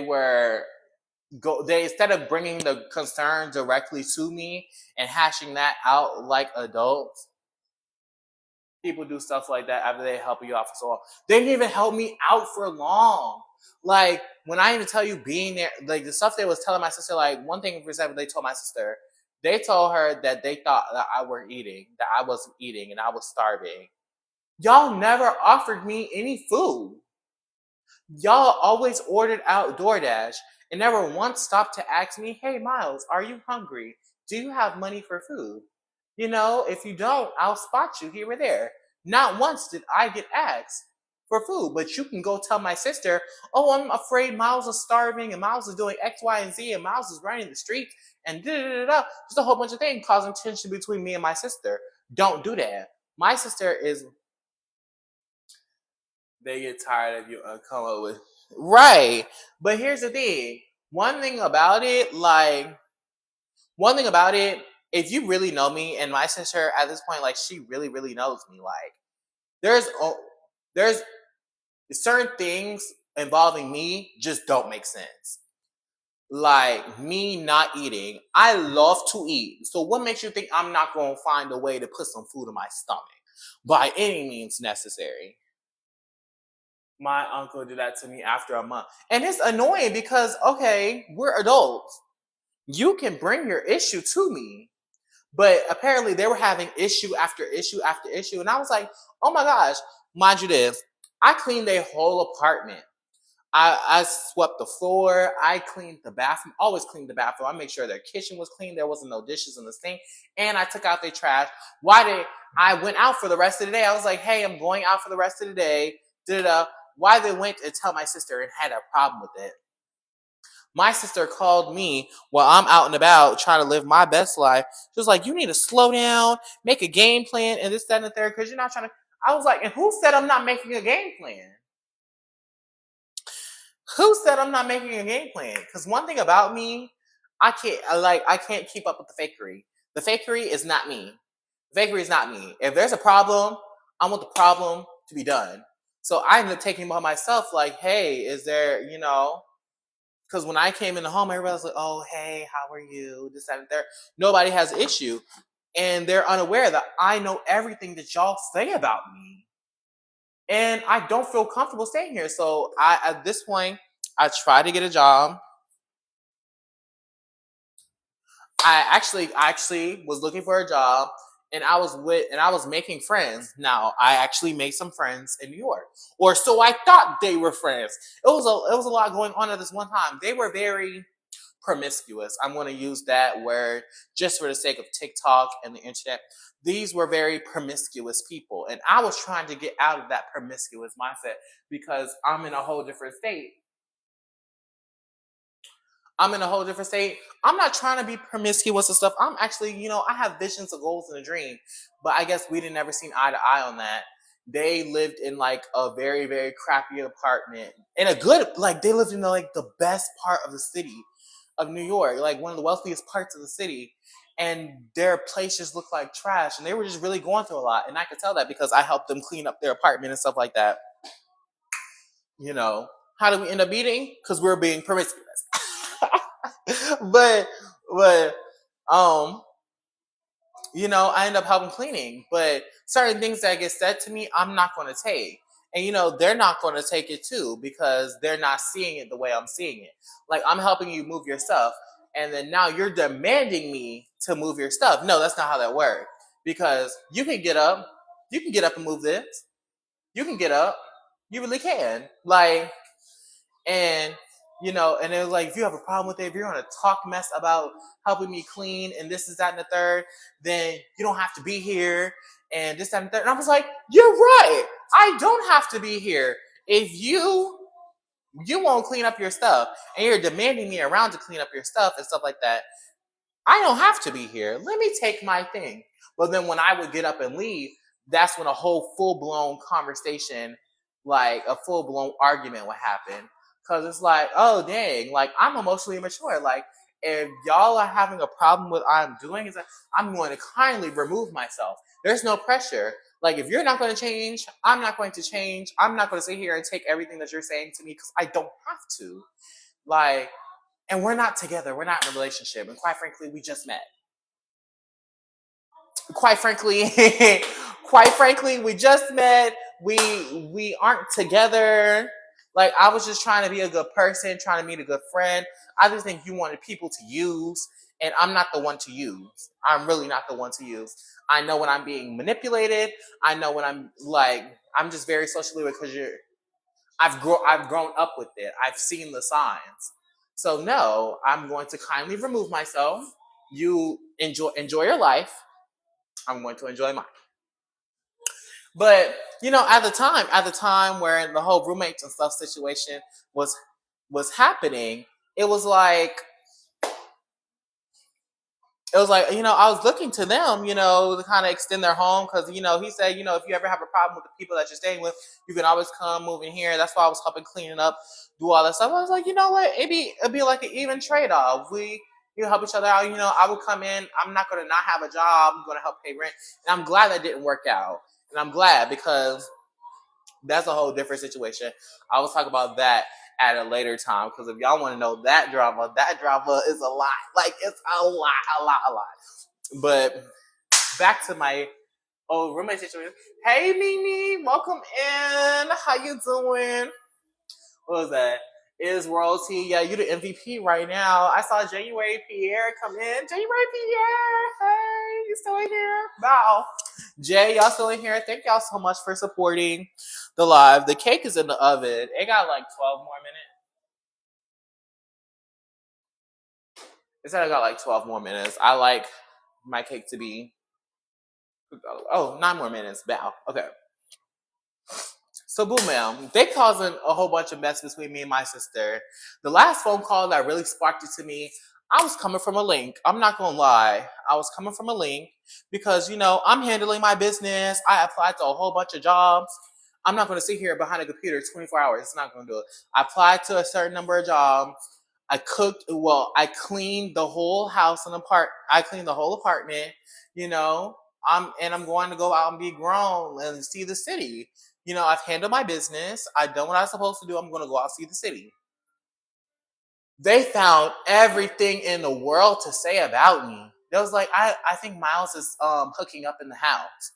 instead of bringing the concern directly to me and hashing that out like adults. People do stuff like that after they help you out for so long. They didn't even help me out for long. Like, when I even tell you being there, like the stuff they was telling my sister, like one thing, for example, they told my sister, they told her that they thought that I wasn't eating and I was starving. Y'all never offered me any food. Y'all always ordered out DoorDash and never once stopped to ask me, hey, Miles, are you hungry? Do you have money for food? If you don't, I'll spot you here or there. Not once did I get asked for food. But you can go tell my sister, oh, I'm afraid Miles is starving and Miles is doing X, Y, and Z and Miles is running the streets and da da da da. Just a whole bunch of things causing tension between me and my sister. Don't do that. My sister is, they get tired of you come up with, right. But here's the thing. One thing about it, like, one thing about it, if you really know me, and my sister at this point, like, she really, really knows me. Like, there's certain things involving me just don't make sense. Like me not eating, I love to eat. So what makes you think I'm not going to find a way to put some food in my stomach by any means necessary? My uncle did that to me after a month, and it's annoying because okay, we're adults. You can bring your issue to me. But apparently they were having issue after issue after issue. And I was like, oh my gosh, mind you this, I cleaned their whole apartment. I swept the floor. I cleaned the bathroom. Always cleaned the bathroom. I made sure their kitchen was clean. There wasn't no dishes in the sink. And I took out their trash. Why did I went out for the rest of the day? I was like, hey, I'm going out for the rest of the day. Da-da-da. Why they went and tell my sister and had a problem with it. My sister called me while I'm out and about trying to live my best life. She was like, you need to slow down, make a game plan, and this, that, and the third, because you're not trying to. I was like, and who said I'm not making a game plan? Who said I'm not making a game plan? Because one thing about me, I can't keep up with the fakery. The fakery is not me. The fakery is not me. If there's a problem, I want the problem to be done. So I ended up taking it upon myself, like, hey, is there, because when I came in the home, everybody was like, oh, hey, how are you? This, that, and there. Nobody has an issue. And they're unaware that I know everything that y'all say about me. And I don't feel comfortable staying here. So at this point, I tried to get a job. I actually was looking for a job, and I was making friends. Now I actually made some friends in New York, or so I thought they were friends. It was a lot going on at this one time. They were very promiscuous. I'm going to use that word just for the sake of TikTok and the internet. These were very promiscuous people, and I was trying to get out of that promiscuous mindset because I'm in a whole different state. I'm in a whole different state. I'm not trying to be promiscuous and stuff. I'm actually, I have visions of goals and a dream. But I guess we didn't ever seen eye to eye on that. They lived in like a very, very crappy apartment. In a good, like they lived in like the best part of the city of New York, like one of the wealthiest parts of the city. And their place just looked like trash. And they were just really going through a lot. And I could tell that because I helped them clean up their apartment and stuff like that. How did we end up meeting? Because we were being promiscuous. but um I end up helping cleaning, but certain things that get said to me I'm not going to take, and they're not going to take it too because they're not seeing it the way I'm seeing it. Like I'm helping you move your stuff, and then now you're demanding me to move your stuff. No, that's not how that works, because you can get up and move this, you can get up, you really can, like, and and it was like, if you have a problem with it, if you're gonna talk mess about helping me clean and this is that and the third, then you don't have to be here and this, that, and the third. And I was like, you're right. I don't have to be here. If you won't clean up your stuff and you're demanding me around to clean up your stuff and stuff like that, I don't have to be here. Let me take my thing. But then when I would get up and leave, that's when a whole full-blown conversation, like a full-blown argument would happen. Because it's like, oh, dang, like I'm emotionally immature. Like if y'all are having a problem with what I'm doing, is that I'm going to kindly remove myself. There's no pressure. Like if you're not going to change, I'm not going to change. I'm not going to sit here and take everything that you're saying to me because I don't have to. Like, and we're not together. We're not in a relationship. And quite frankly, we just met. Quite frankly, we just met. We aren't together. Like I was just trying to be a good person, trying to meet a good friend. I just think you wanted people to use, and I'm not the one to use. I'm really not the one to use. I know when I'm being manipulated. I know when I'm just very socially aware because I've grown up with it. I've seen the signs. So no, I'm going to kindly remove myself. You enjoy your life. I'm going to enjoy mine. But at the time where the whole roommates and stuff situation was happening, it was like I was looking to them, to kind of extend their home because, he said, if you ever have a problem with the people that you're staying with, you can always come move in here. That's why I was helping cleaning up, do all that stuff. I was like, you know what? It'd be like an even trade off. We help each other out. I would come in. I'm not gonna not have a job. I'm gonna help pay rent, and I'm glad that didn't work out. And I'm glad because that's a whole different situation. I will talk about that at a later time because if y'all want to know that drama is a lot. Like it's a lot, a lot, a lot. But back to my old roommate situation. Hey Mimi, welcome in. How you doing? What was that? Is royalty? Yeah, you the MVP right now. I saw January Pierre come in. January Pierre, hey, you still in here? Wow. Jay, y'all still in here? Thank y'all so much for supporting the live. The cake is in the oven. It got like 12 more minutes. It said I got like 12 more minutes. I like my cake to be 9 more minutes. Bow. Okay. So boom, ma'am. They causing a whole bunch of mess between me and my sister. The last phone call that really sparked it to me, I was coming from a link. I'm not gonna lie. I was coming from a link because I'm handling my business. I applied to a whole bunch of jobs. I'm not gonna sit here behind a computer 24 hours. It's not gonna do it. I applied to a certain number of jobs. I cooked. Well, I cleaned the whole house and I cleaned the whole apartment. You know, I'm going to go out and be grown and see the city. I've handled my business. I've done what I was supposed to do. I'm going to go out and see the city. They found everything in the world to say about me. They was like, I think Miles is hooking up in the house.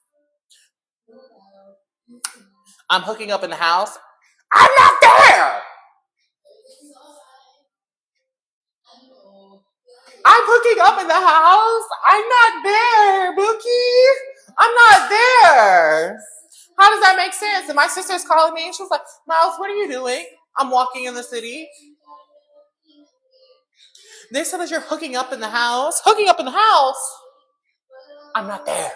I'm hooking up in the house. I'm not there. I'm hooking up in the house. I'm not there, Bookie. I'm not there. How does that make sense? And my sister's calling me and she was like, Miles, what are you doing? I'm walking in the city. They said that you're hooking up in the house. Hooking up in the house? I'm not there.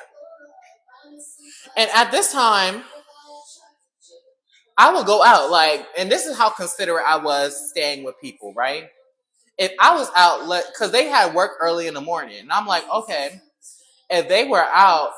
And at this time, I will go out and this is how considerate I was staying with people, right? If I was out, because they had work early in the morning, and I'm like, okay, if they were out,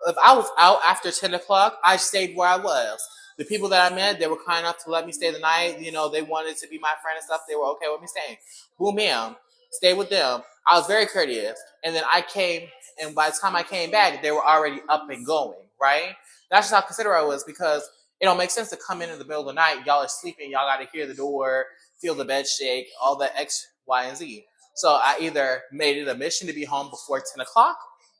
if I was out after 10 o'clock, I stayed where I was. The people that I met, they were kind enough to let me stay the night. They wanted to be my friend and stuff. They were okay with me staying. Boom, bam. Stay with them. I was very courteous. And then I came, and by the time I came back, they were already up and going, right? That's just how considerate I was because it don't make sense to come in the middle of the night. Y'all are sleeping. Y'all got to hear the door, feel the bed shake, all that X, Y, and Z. So I either made it a mission to be home before 10 o'clock,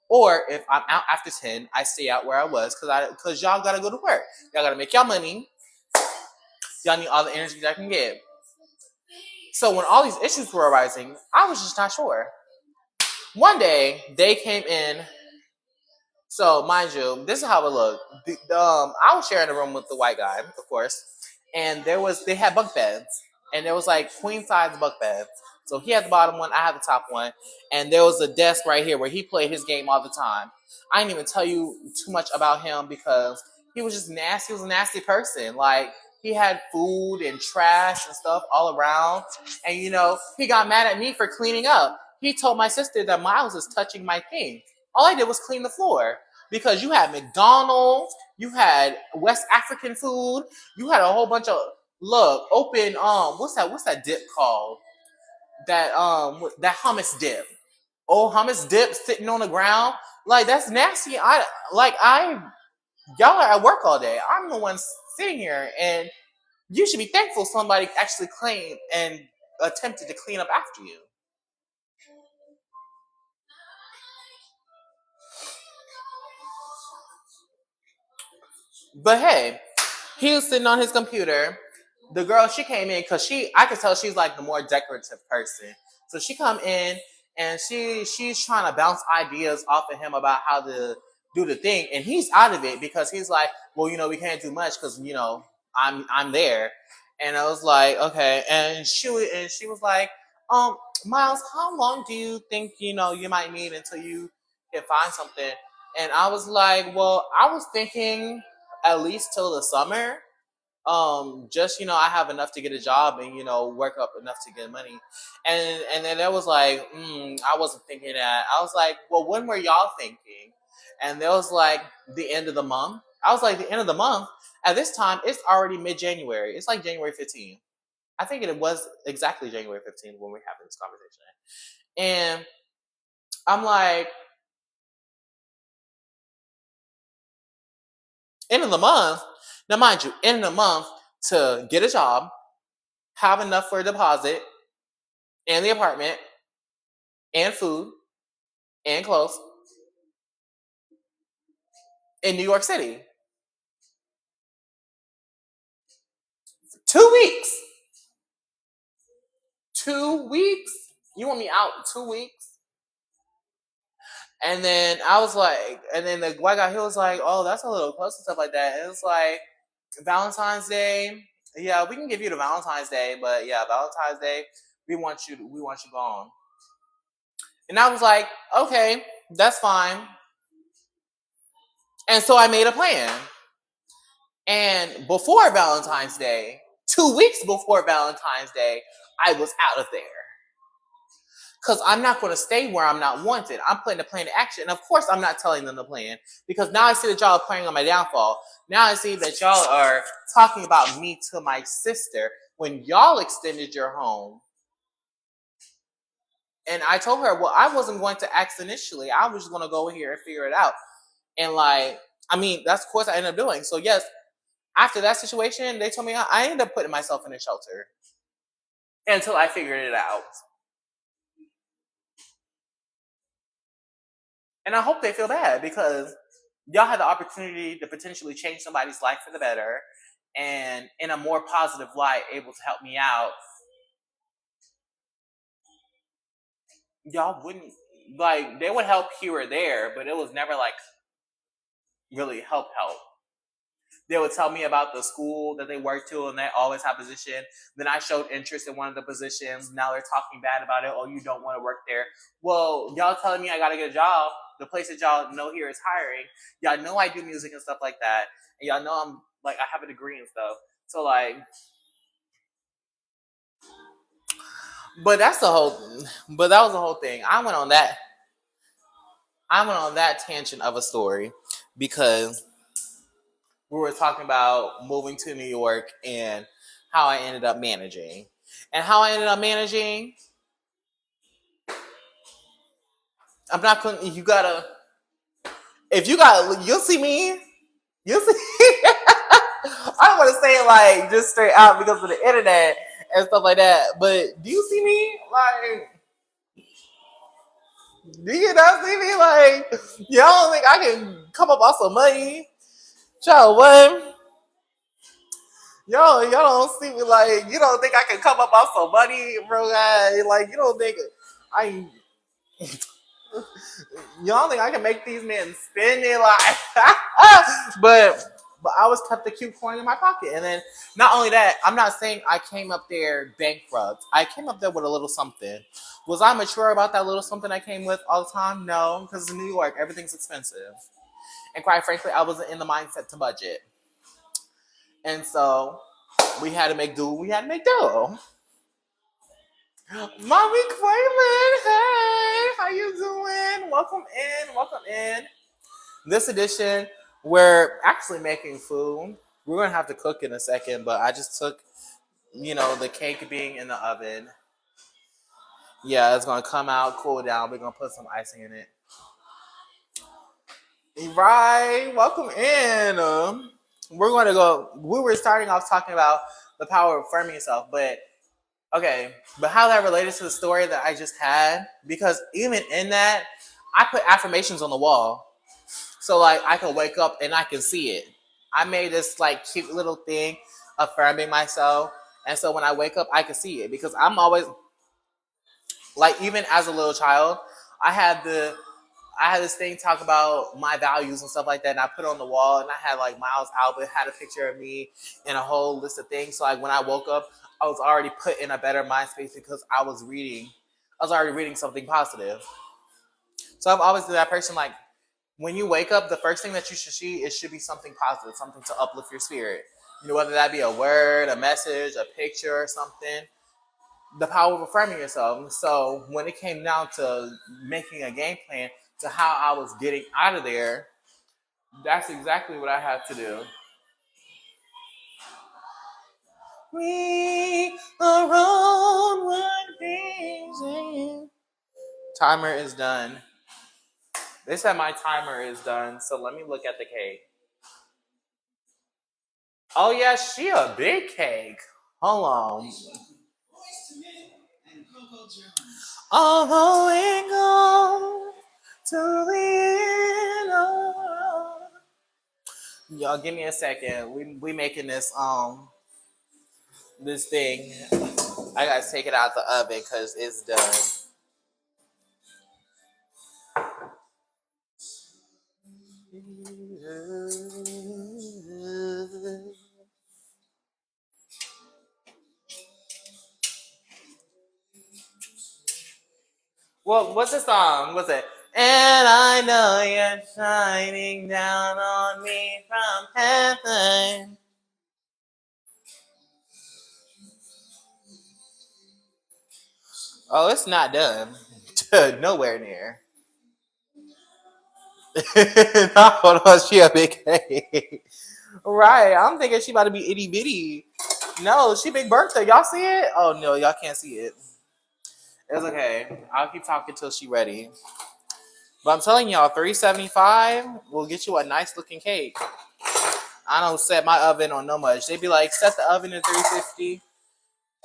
or if I'm out after 10, I stay out where I was because y'all got to go to work. Y'all got to make y'all money. Y'all need all the energy that I can get. So when all these issues were arising, I was just not sure. One day, they came in. So mind you, this is how it looked. I was sharing a room with the white guy, of course, and they had bunk beds, and there was like queen size bunk beds. So he had the bottom one, I had the top one, and there was a desk right here where he played his game all the time. I didn't even tell you too much about him because he was just nasty. He was a nasty person. Like he had food and trash and stuff all around, and he got mad at me for cleaning up. He told my sister that Miles is touching my thing. All I did was clean the floor because you had McDonald's, you had West African food, you had a whole bunch of open what's that dip called? That hummus dip. Old hummus dip sitting on the ground. Like that's nasty. Y'all are at work all day. I'm the one sitting here and you should be thankful somebody actually cleaned and attempted to clean up after you. But hey, he was sitting on his computer. The girl, she came in because I could tell she's like the more decorative person. So she come in and she's trying to bounce ideas off of him about how to do the thing, and he's out of it because he's like, well, we can't do much because I'm there, and I was like, okay, and she was like, Miles, how long do you think you might need until you can find something? And I was like, well, I was thinking at least till the summer. Just I have enough to get a job and work up enough to get money. And then it was like, I wasn't thinking that. I was like, well, when were y'all thinking? And there was like the end of the month. I was like, the end of the month. At this time, it's already mid-January. It's like January 15th. I think it was exactly January 15th when we having this conversation. And I'm like, end of the month. Now, mind you, end of the month to get a job, have enough for a deposit, and the apartment, and food, and clothes in New York City. 2 weeks. 2 weeks? You want me out 2 weeks? And then I was like, and then the white guy, he was like, oh, that's a little close and stuff like that. And it's like, Valentine's Day, yeah, we can give you the Valentine's Day, but yeah, Valentine's Day, we want you gone. And I was like, okay, that's fine. And so I made a plan. And before Valentine's Day, 2 weeks before Valentine's Day, I was out of there. Because I'm not going to stay where I'm not wanted. I'm putting a plan to action. And of course, I'm not telling them the plan. Because now I see that y'all are playing on my downfall. Now I see that y'all are talking about me to my sister when y'all extended your home. And I told her, well, I wasn't going to ask initially. I was just going to go in here and figure it out. And that's of course I ended up doing. So yes, after that situation, they told me I ended up putting myself in a shelter until I figured it out. And I hope they feel bad because y'all had the opportunity to potentially change somebody's life for the better and in a more positive light able to help me out. Y'all wouldn't, like, they would help here or there, but it was never like really help. They would tell me about the school that they worked to and they always have position. Then I showed interest in one of the positions. Now they're talking bad about it. Oh, you don't want to work there. Well, y'all telling me I got to get a job. The place that y'all know here is hiring. Y'all know I do music and stuff like that. And y'all know I'm like, I have a degree and stuff. So like, but that was the whole thing. I went on that tangent of a story because we were talking about moving to New York and how I ended up managing. And how I ended up managing, I'm not going to, you'll see me. You'll see. I don't want to say it like just straight out because of the internet and stuff like that. But do you see me? Like, do you not see me? Like, y'all don't think I can come up off some money? Child, what? Y'all don't see me like, you don't think I can come up off some money, bro, guy? Like, you don't think I, y'all think I can make these men spend it like, but I was kept the cute coin in my pocket. And then not only that, I'm not saying I came up there bankrupt. I came up there with a little something. Was I mature about that little something I came with all the time? No, because in New York, everything's expensive. And quite frankly, I wasn't in the mindset to budget. And so we had to make do. We had to make do. Mommy Quaylen, hey, how you doing? Welcome in. This edition, we're actually making food. We're gonna have to cook in a second, but I just took, the cake being in the oven. Yeah, it's gonna come out, cool down. We're gonna put some icing in it. Right, welcome in. We're gonna go. We were starting off talking about the power of affirming yourself, but okay, but how that related to the story that I just had, because even in that, I put affirmations on the wall. So like I can wake up and I can see it. I made this like cute little thing affirming myself. And so when I wake up, I can see it because I'm always like, even as a little child, I had this thing talk about my values and stuff like that. And I put it on the wall and I had like Miles Albert had a picture of me and a whole list of things. So like when I woke up, I was already put in a better mind space because I was already reading something positive. So I've always been that person like, When you wake up, the first thing that you should see, it should be something positive, something to uplift your spirit. You know, whether that be a word, a message, a picture, or something. The power of affirming yourself. So when it came down to making a game plan to how I was getting out of there, that's exactly what I had to do. We are on one vision. Timer is done. They said my timer is done, so let me look at the cake. Oh yeah, she a big cake. Hold on. Although we go to the end of... Y'all give me a second. We making this thing. I gotta take it out the oven because it's done. Well, what's the song? What's it? And I know you're shining down on me from heaven. Oh, it's not done. Nowhere near. No, hold on, she a big cake. Right, I'm thinking she about to be itty bitty. No, she big birthday. Y'all see it? Oh no, y'all can't see it. It's okay. I'll keep talking till she ready. But I'm telling y'all, $3.75 will get you a nice looking cake. I don't set my oven on no much. They be like, set the oven to 350,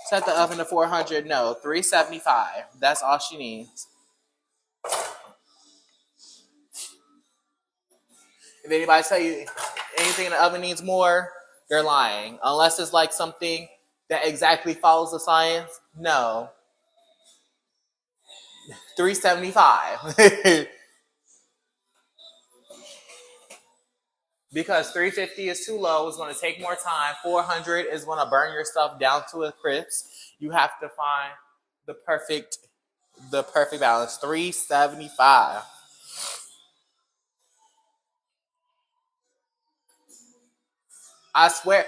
set the oven to 400. No, $3.75. That's all she needs. If anybody tell you anything in the oven needs more, they're lying. Unless it's like something that exactly follows the science. No. $3.75. Because 350 is too low. It's going to take more time. 400 is going to burn your stuff down to a crisp. You have to find the perfect balance. 375. I swear.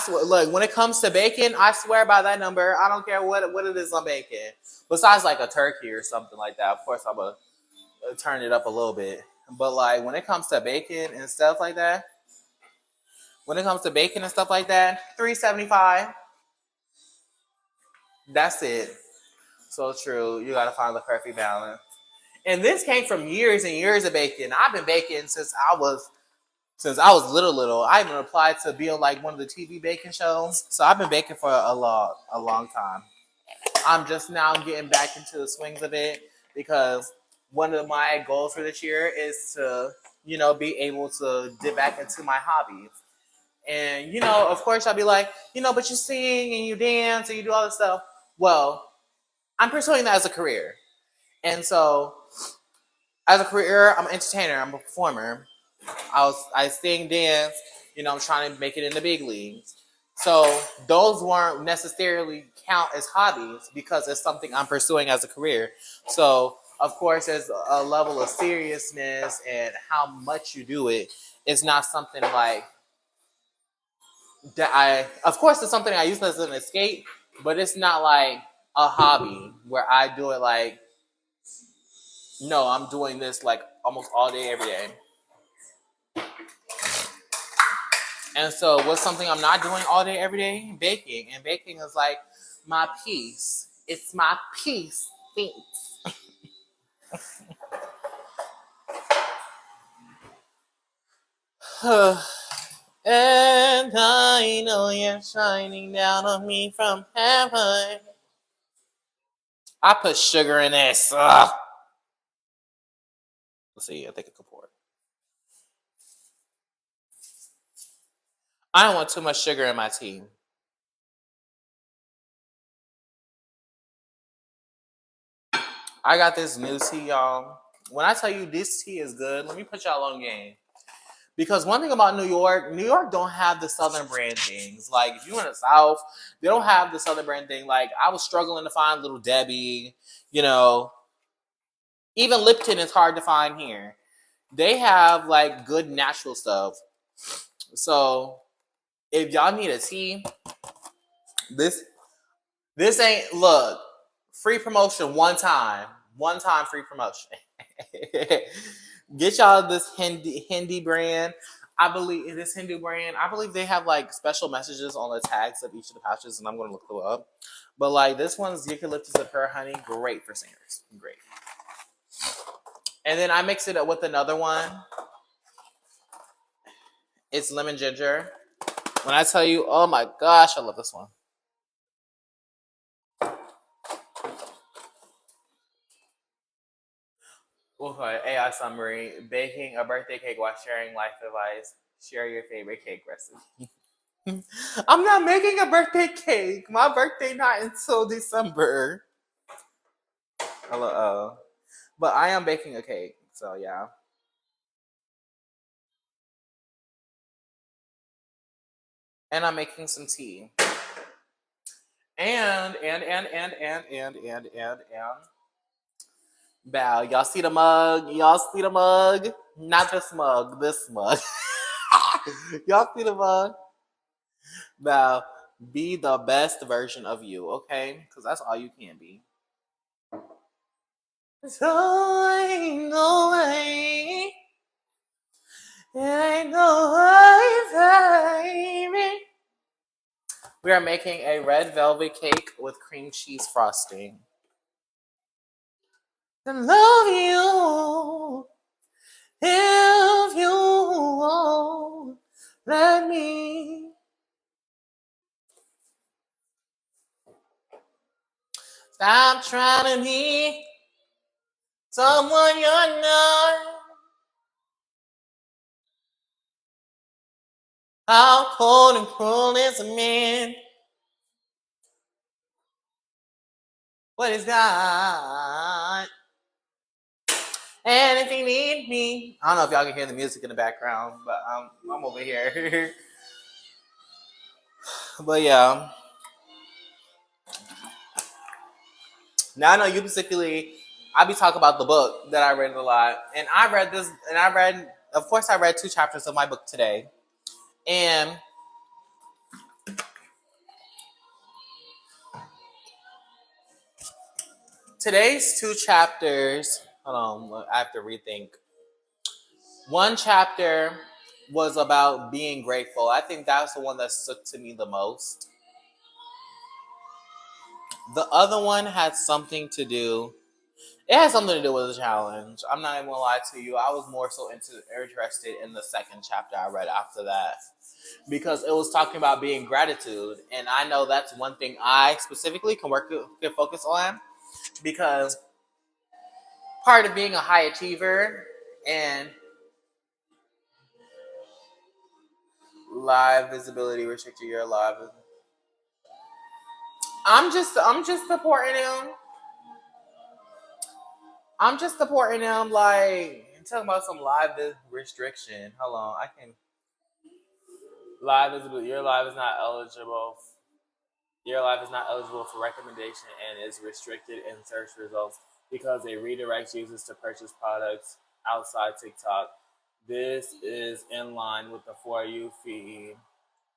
Look, when it comes to bacon, I swear by that number. I don't care what it is on bacon. Besides like a turkey or something like that. Of course, I'm gonna turn it up a little bit. But like when it comes to bacon and stuff like that, 375. That's it. So true. You gotta find the perfect balance. And this came from years and years of baking. I've been baking since I was little. I even applied to be on like one of the TV baking shows. So I've been baking for a long time. I'm just now getting back into the swings of it because one of my goals for this year is to, be able to dip back into my hobbies. And, of course I'll be like, but you sing and you dance and you do all this stuff. Well, I'm pursuing that as a career. And so as a career, I'm an entertainer, I'm a performer. I sing, dance, I'm trying to make it in the big leagues. So those weren't necessarily count as hobbies because it's something I'm pursuing as a career. So of course there's a level of seriousness and how much you do it. It's not something like that of course it's something I use as an escape, but it's not like a hobby where I do it like, no, I'm doing this like almost all day, every day. And so what's something I'm not doing all day, every day? Baking. And baking is like my peace. It's my peace. Thanks. And I know you're shining down on me from heaven. I put sugar in this. Ugh. Let's see. I think I can pour it. I don't want too much sugar in my tea. I got this new tea, y'all. When I tell you this tea is good, let me put y'all on game. Because one thing about New York don't have the Southern brand things. Like, if you're in the South, they don't have the Southern brand thing. Like, I was struggling to find Little Debbie, Even Lipton is hard to find here. They have like good natural stuff. So if y'all need a tea, this this ain't look free promotion one time free promotion. Get y'all this Hindi brand. I believe this Hindu brand. I believe they have like special messages on the tags of each of the pouches, and I'm gonna look them up. But like this one's eucalyptus and pearl honey, great for singers, great. And then I mix it up with another one. It's lemon ginger. When I tell you, oh my gosh, I love this one. Okay, AI summary. Baking a birthday cake while sharing life advice. Share your favorite cake recipe. I'm not making a birthday cake. My birthday not until December. Hello. But I am baking a cake, so yeah. And I'm making some tea. And bow. Y'all see the mug? Y'all see the mug? Not this mug, this mug. Y'all see the mug? Bow. Be the best version of you, okay? Because that's all you can be. So ain't no way. It ain't no way, baby. We are making a red velvet cake with cream cheese frosting. I love you if you won't let me. Stop trying to be someone you're not. How cold and cruel is a man? What is God? And if you need me, I don't know if y'all can hear the music in the background, but I'm over here. But yeah. Now I know you specifically, I be talking about the book that I read a lot. And I read this, and of course, I read 2 chapters of my book today. And today's 2 chapters, hold on, I have to rethink. One chapter was about being grateful. I think that's the one that stuck to me the most. The other one had something to do. It had something to do with the challenge. I'm not even gonna lie to you. I was more so interested in the second chapter I read after that because it was talking about being gratitude, and I know that's one thing I specifically can focus on because part of being a high achiever and live visibility restricted your live. I'm just supporting him. I'm just supporting him. Like talking about some live restriction. Hold on, I can. Live visibility. Your live is not eligible. Your live is not eligible for recommendation and is restricted in search results because it redirects users to purchase products outside TikTok. This is in line with the For You feed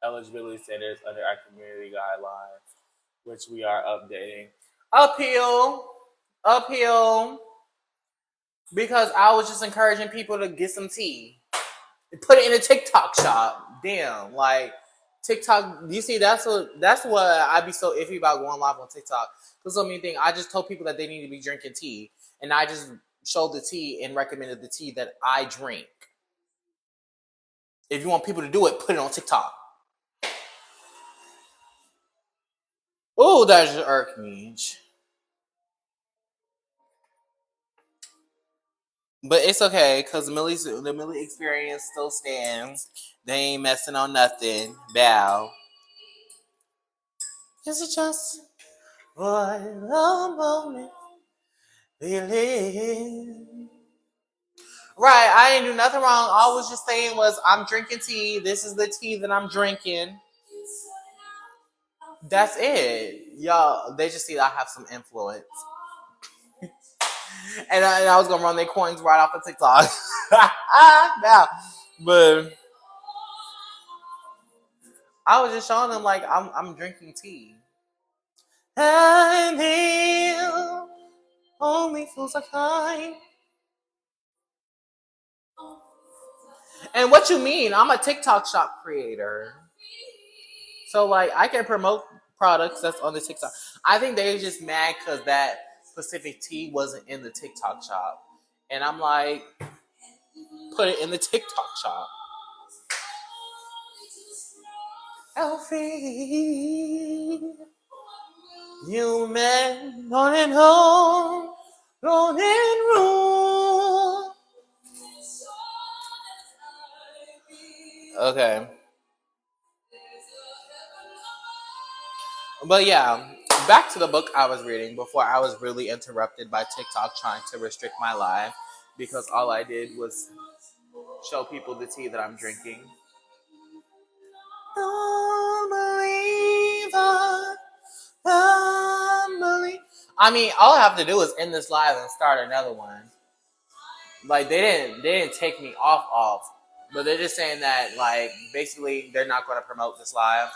eligibility standards under our community guidelines, which we are updating. Uphill, because I was just encouraging people to get some tea, put it in a TikTok shop. Damn, like TikTok. You see, that's what I'd be so iffy about going live on TikTok. Because so many things. I just told people that they need to be drinking tea, and I just showed the tea and recommended the tea that I drink. If you want people to do it, put it on TikTok. Oh, that just irked me. But it's okay, because the Milli experience still stands. They ain't messing on nothing. Bow. Is it just for a moment we live? Right, I didn't do nothing wrong. All I was just saying was I'm drinking tea. This is the tea that I'm drinking. That's it. Y'all, they just see I have some influence. And I was going to run their coins right off of TikTok. Now, but I was just showing them like I'm drinking tea. And he'll only fools are kind. And what you mean? I'm a TikTok shop creator. So like I can promote products that's on the TikTok. I think they're just mad because that specific tea wasn't in the TikTok shop. And I'm like, put it in the TikTok shop. Elfie, you men on and home, on and room. Okay. But yeah, back to the book I was reading before I was really interrupted by TikTok trying to restrict my life because all I did was show people the tea that I'm drinking. Don't believe I, don't believe. I mean, all I have to do is end this live and start another one. Like they didn't take me off, but they're just saying that like basically they're not going to promote this live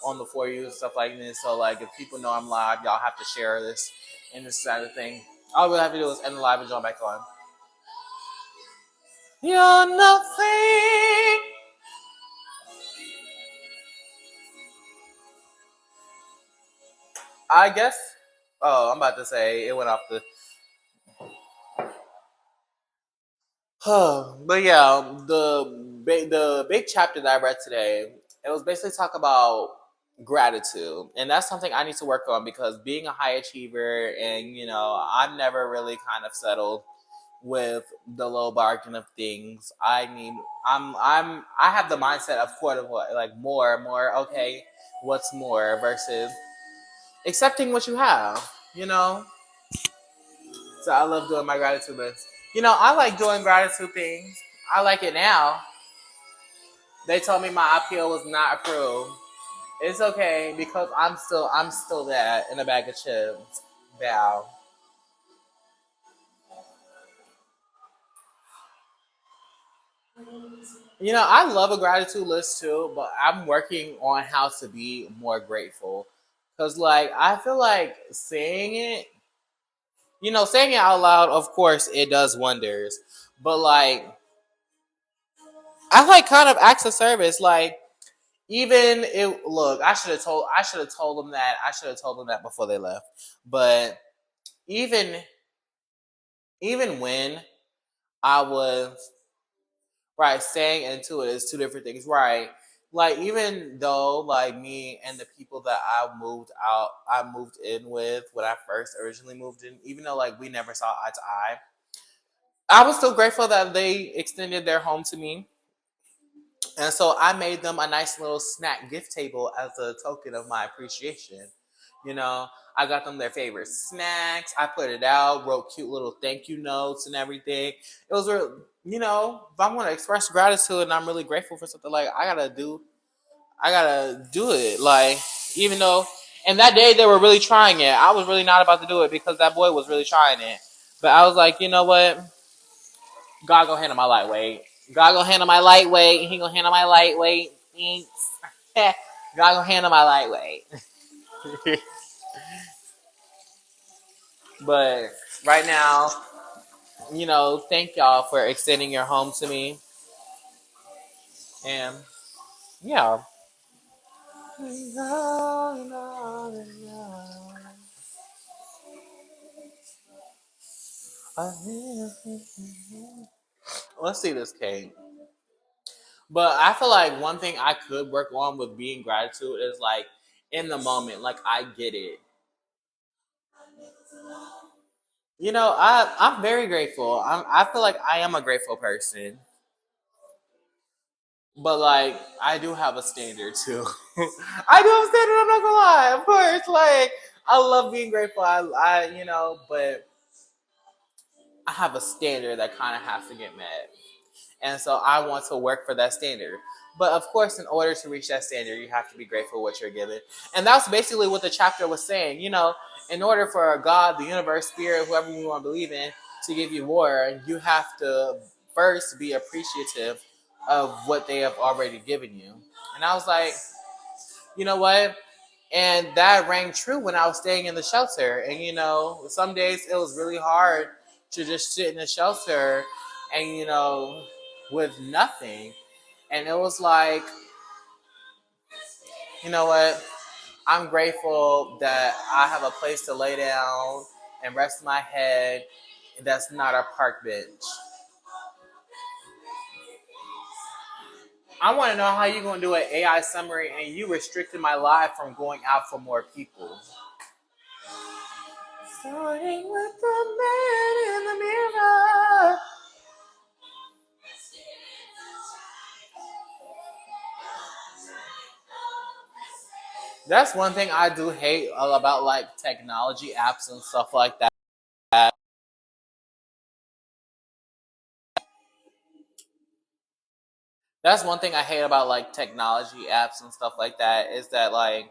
on the For You and stuff like this. So like if people know I'm live, y'all have to share this and this kind of thing. All we have to do is end the live and jump back on. You're nothing. I guess. Oh, I'm about to say it went off the. But yeah, the big chapter that I read today, it was basically talk about gratitude, and that's something I need to work on because being a high achiever, and I'm never really kind of settled with the low bargain of things. I have the mindset of what like more. Okay, what's more versus accepting what you have. You know. So I love doing my gratitude list. I like doing gratitude things. I like it now. They told me my appeal was not approved. It's okay because I'm still that in a bag of chips. Bow. I love a gratitude list too, but I'm working on how to be more grateful. Cause like I feel like saying it out loud, of course, it does wonders. But like I like kind of acts of service, like even it look, I should have told them that. I should have told them that before they left. But even even when I was right, saying into it is two different things, right? Like even though like me and the people that I moved in with when I first originally moved in, even though like we never saw eye to eye, I was still grateful that they extended their home to me. And so I made them a nice little snack gift table as a token of my appreciation. You know, I got them their favorite snacks. I put it out, wrote cute little thank you notes and everything. It was real, if I'm going to express gratitude and I'm really grateful for something, like I gotta do it. Like, even though, and that day they were really trying it. I was really not about to do it because that boy was really trying it. But I was like, you know what? God gonna handle my lightweight. God gonna handle my lightweight. He gonna handle my lightweight. Thanks. God gonna handle my lightweight. But right now, thank y'all for extending your home to me. And yeah. Let's see this cake. But I feel like one thing I could work on with being gratitude is like in the moment, like I get it. I'm very grateful. I feel like I am a grateful person, but like I do have a standard too. I do have a standard. I'm not gonna lie. Of course, like I love being grateful. But I have a standard that kind of has to get met. And so I want to work for that standard. But of course, in order to reach that standard, you have to be grateful for what you're given. And that's basically what the chapter was saying. In order for God, the universe, spirit, whoever you want to believe in, to give you more, you have to first be appreciative of what they have already given you. And I was like, you know what? And that rang true when I was staying in the shelter. And some days it was really hard to just sit in the shelter and with nothing. And it was like, you know what? I'm grateful that I have a place to lay down and rest my head that's not a park bench. I want to know how you're going to do an AI summary and you restricted my life from going out for more people. Starting with the man in the mirror. That's one thing I do hate about like technology apps and stuff like that. That's one thing I hate about like technology apps and stuff like that is that like,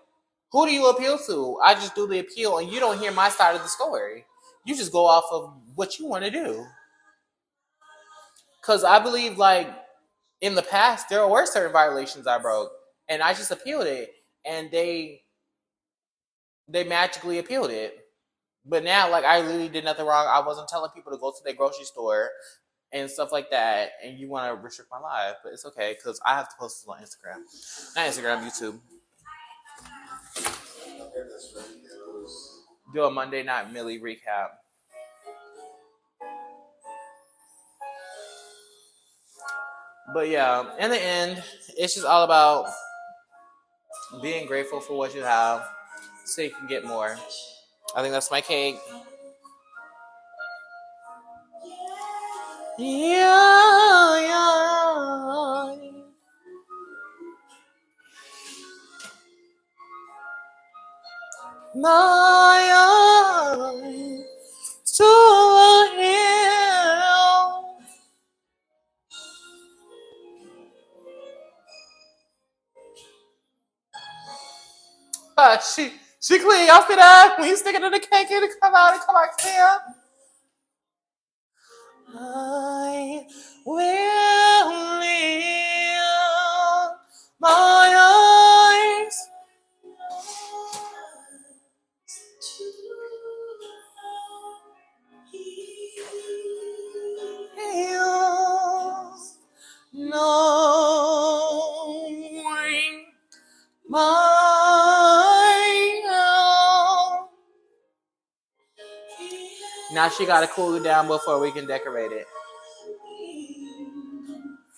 who do you appeal to? I just do the appeal and you don't hear my side of the story. You just go off of what you want to do. Because I believe like in the past there were certain violations I broke and I just appealed it and they magically appealed it. But now like I really did nothing wrong. I wasn't telling people to go to their grocery store and stuff like that, and you want to restrict my life, but it's okay because I have to post it on Instagram, not Instagram, YouTube. Do a Monday Night Milli recap. But yeah, in the end, it's just all about being grateful for what you have, so you can get more. I think that's my cake. Yeah, yeah. My eyes to the hill. She clean. Y'all see that? When you stick it in the cake, it come out clear. I will live my eyes. Knowing my now she gotta cool it down before we can decorate it.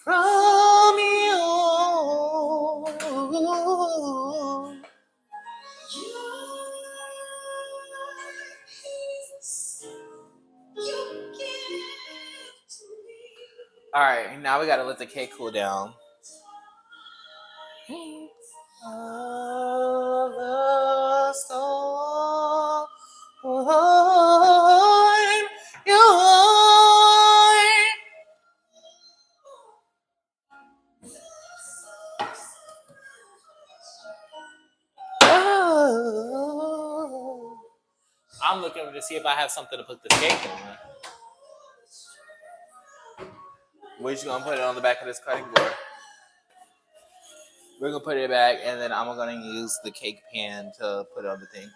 From you. All right, now we gotta let the cake cool down. I'm looking to see if I have something to put the cake on. We're just gonna put it on the back of this cutting board. We're gonna put it back, and then I'm gonna use the cake pan to put it on the thing.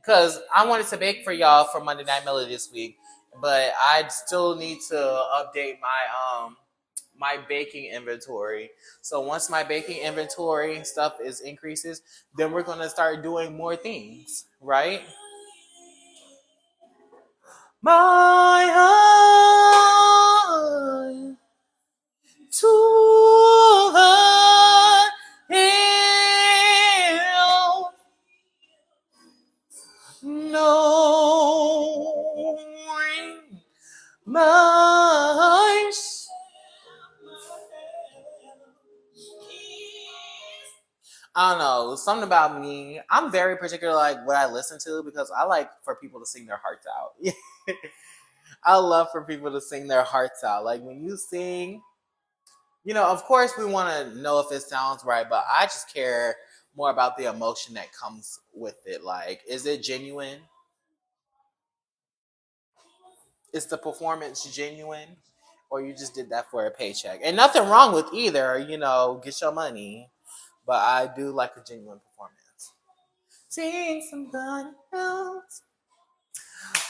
Because I wanted to bake for y'all for Monday Night Milli this week, but I still need to update my baking inventory. So once my baking inventory stuff increases, then we're gonna start doing more things, right? My eye to the hill, knowing my I don't know, something about me. I'm very particular, like what I listen to, because I like for people to sing their hearts out. I love for people to sing their hearts out. Like when you sing, of course we want to know if it sounds right, but I just care more about the emotion that comes with it. Like, is it genuine? Is the performance genuine? Or you just did that for a paycheck? And nothing wrong with either, get your money. But I do like a genuine performance. Sing somebody else.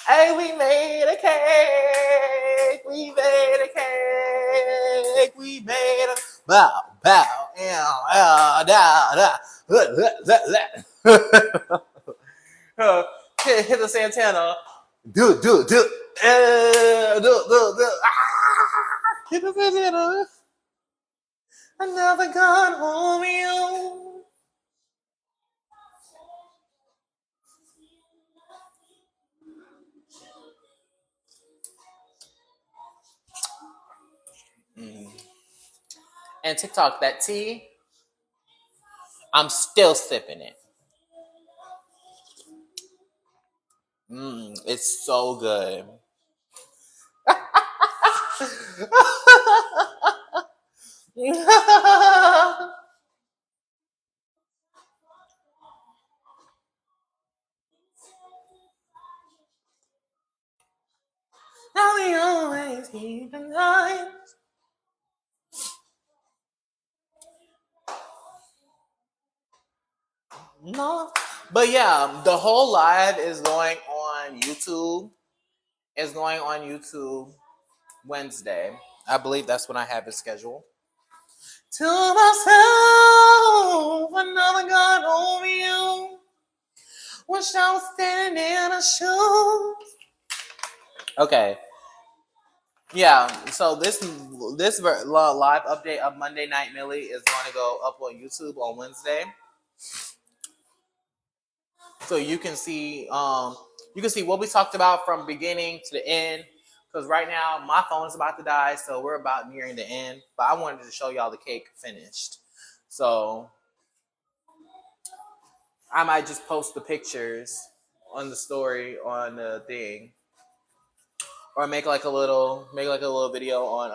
Hey, we made a cake. We made a cake. We made a bow, bow, da. Hit the Santana. Do. Do. Hit the Santana. Another gone home you. And TikTok, that tea, I'm still sipping it. It's so good. Now we always keep in line. No. But yeah, the whole live is going on YouTube. It's going on YouTube Wednesday. I believe that's when I have it scheduled. To myself, another God over you. Wish I was standing in a shoe. Okay. Yeah, so this live update of Monday Night Milli is going to go up on YouTube on Wednesday. So you can see what we talked about from beginning to the end. Because right now my phone is about to die, so we're about nearing the end. But I wanted to show y'all the cake finished. So I might just post the pictures on the story on the thing. Or make like a little video on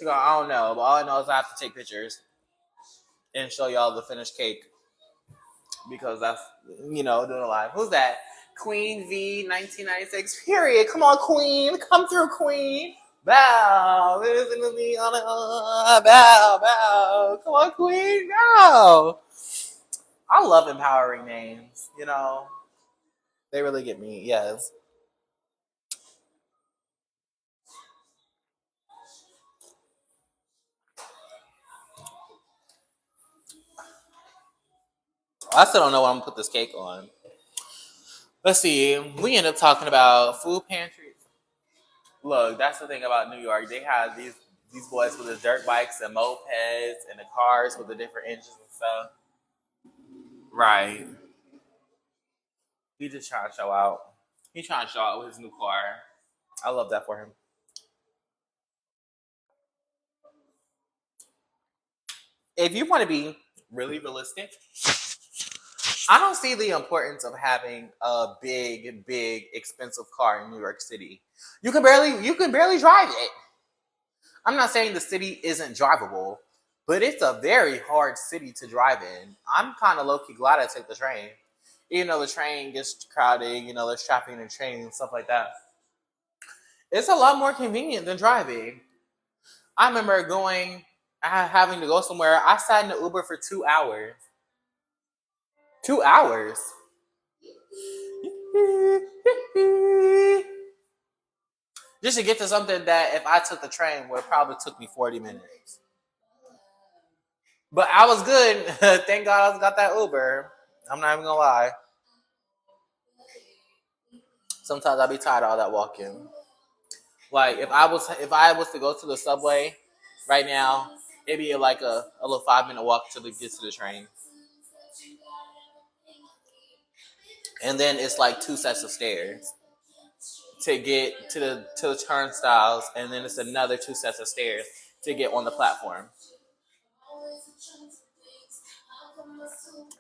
I don't know, but all I know is I have to take pictures and show y'all the finished cake because that's doing a live. Who's that? Queen V 1996. Period. Come on, Queen. Come through, Queen. Bow. Listen to me on bow. Come on, Queen. Go. I love empowering names. They really get me. Yes. I still don't know what I'm gonna put this cake on. Let's see. We end up talking about food pantries. Look, that's the thing about New York. They have these boys with the dirt bikes and mopeds and the cars with the different engines and stuff. Right. He just trying to show out. He's trying to show out with his new car. I love that for him. If you want to be really realistic, I don't see the importance of having a big, expensive car in New York City. You can barely drive it. I'm not saying the city isn't drivable, but it's a very hard city to drive in. I'm kind of low-key glad I took the train. Even though the train gets crowded, there's traffic in the train and stuff like that. It's a lot more convenient than driving. I remember having to go somewhere. I sat in the Uber for 2 hours. 2 hours? Just to get to something that if I took the train would have probably took me 40 minutes. But I was good. Thank God I got that Uber. I'm not even gonna lie. Sometimes I'd be tired of all that walking. Like if I was to go to the subway right now, it'd be like a little 5-minute walk till it gets to the train. And then it's like 2 sets of stairs to get to the turnstiles, and then it's another 2 sets of stairs to get on the platform.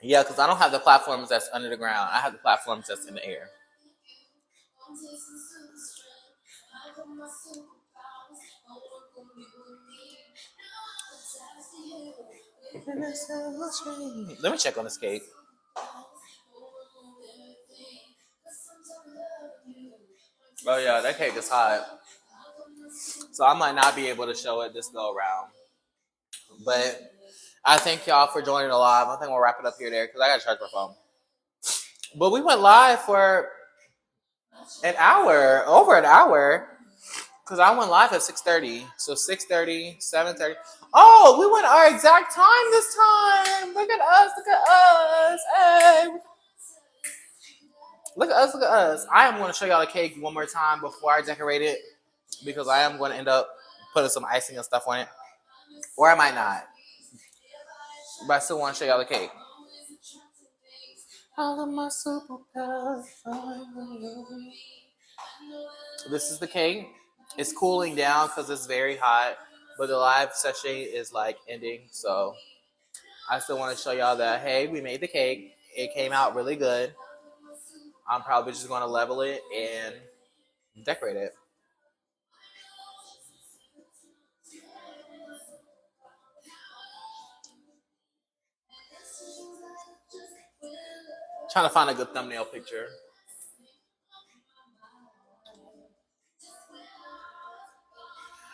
Yeah, because I don't have the platforms that's under the ground. I have the platforms that's in the air. Let me check on this cake. Oh yeah, that cake is hot. So I might not be able to show it this go around. But I thank y'all for joining the live. I think we'll wrap it up here there because I gotta charge my phone. But we went live for an hour, over an hour. Because I went live at 6:30. So 6:30, 7:30. Oh, we went our exact time this time. Look at us, look at us. Hey. Look at us, look at us. I am going to show y'all the cake one more time before I decorate it. Because I am going to end up putting some icing and stuff on it. Or I might not. But I still want to show y'all the cake. All of my superpowers. This is the cake. It's cooling down because it's very hot, but the live session is like ending. So I still want to show y'all that, hey, we made the cake. It came out really good. I'm probably just going to level it and decorate it. Trying to find a good thumbnail picture.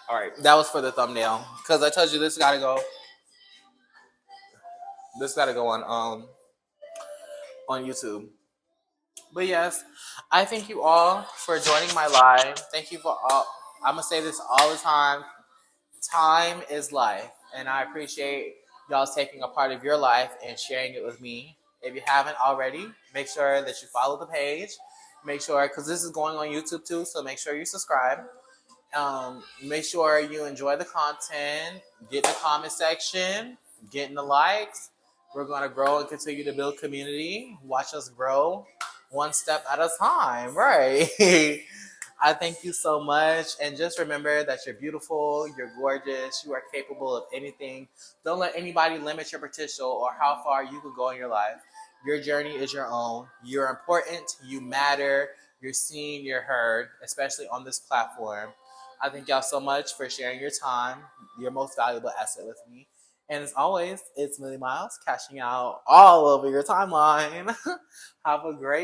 All right, that was for the thumbnail because I told you this got to go. This got to go on YouTube. But yes, I thank you all for joining my live. Thank you for all. I'm gonna say this all the time. Time is life, and I appreciate y'all taking a part of your life and sharing it with me. If you haven't already, make sure that you follow the page. Make sure, because this is going on YouTube too, so make sure you subscribe. Make sure you enjoy the content. Get in the comment section. Get in the likes. We're going to grow and continue to build community. Watch us grow one step at a time, right? I thank you so much. And just remember that you're beautiful, you're gorgeous, you are capable of anything. Don't let anybody limit your potential or how far you can go in your life. Your journey is your own. You're important, you matter, you're seen, you're heard, especially on this platform. I thank y'all so much for sharing your time, your most valuable asset with me. And as always, it's Millie Miles cashing out all over your timeline. Have a great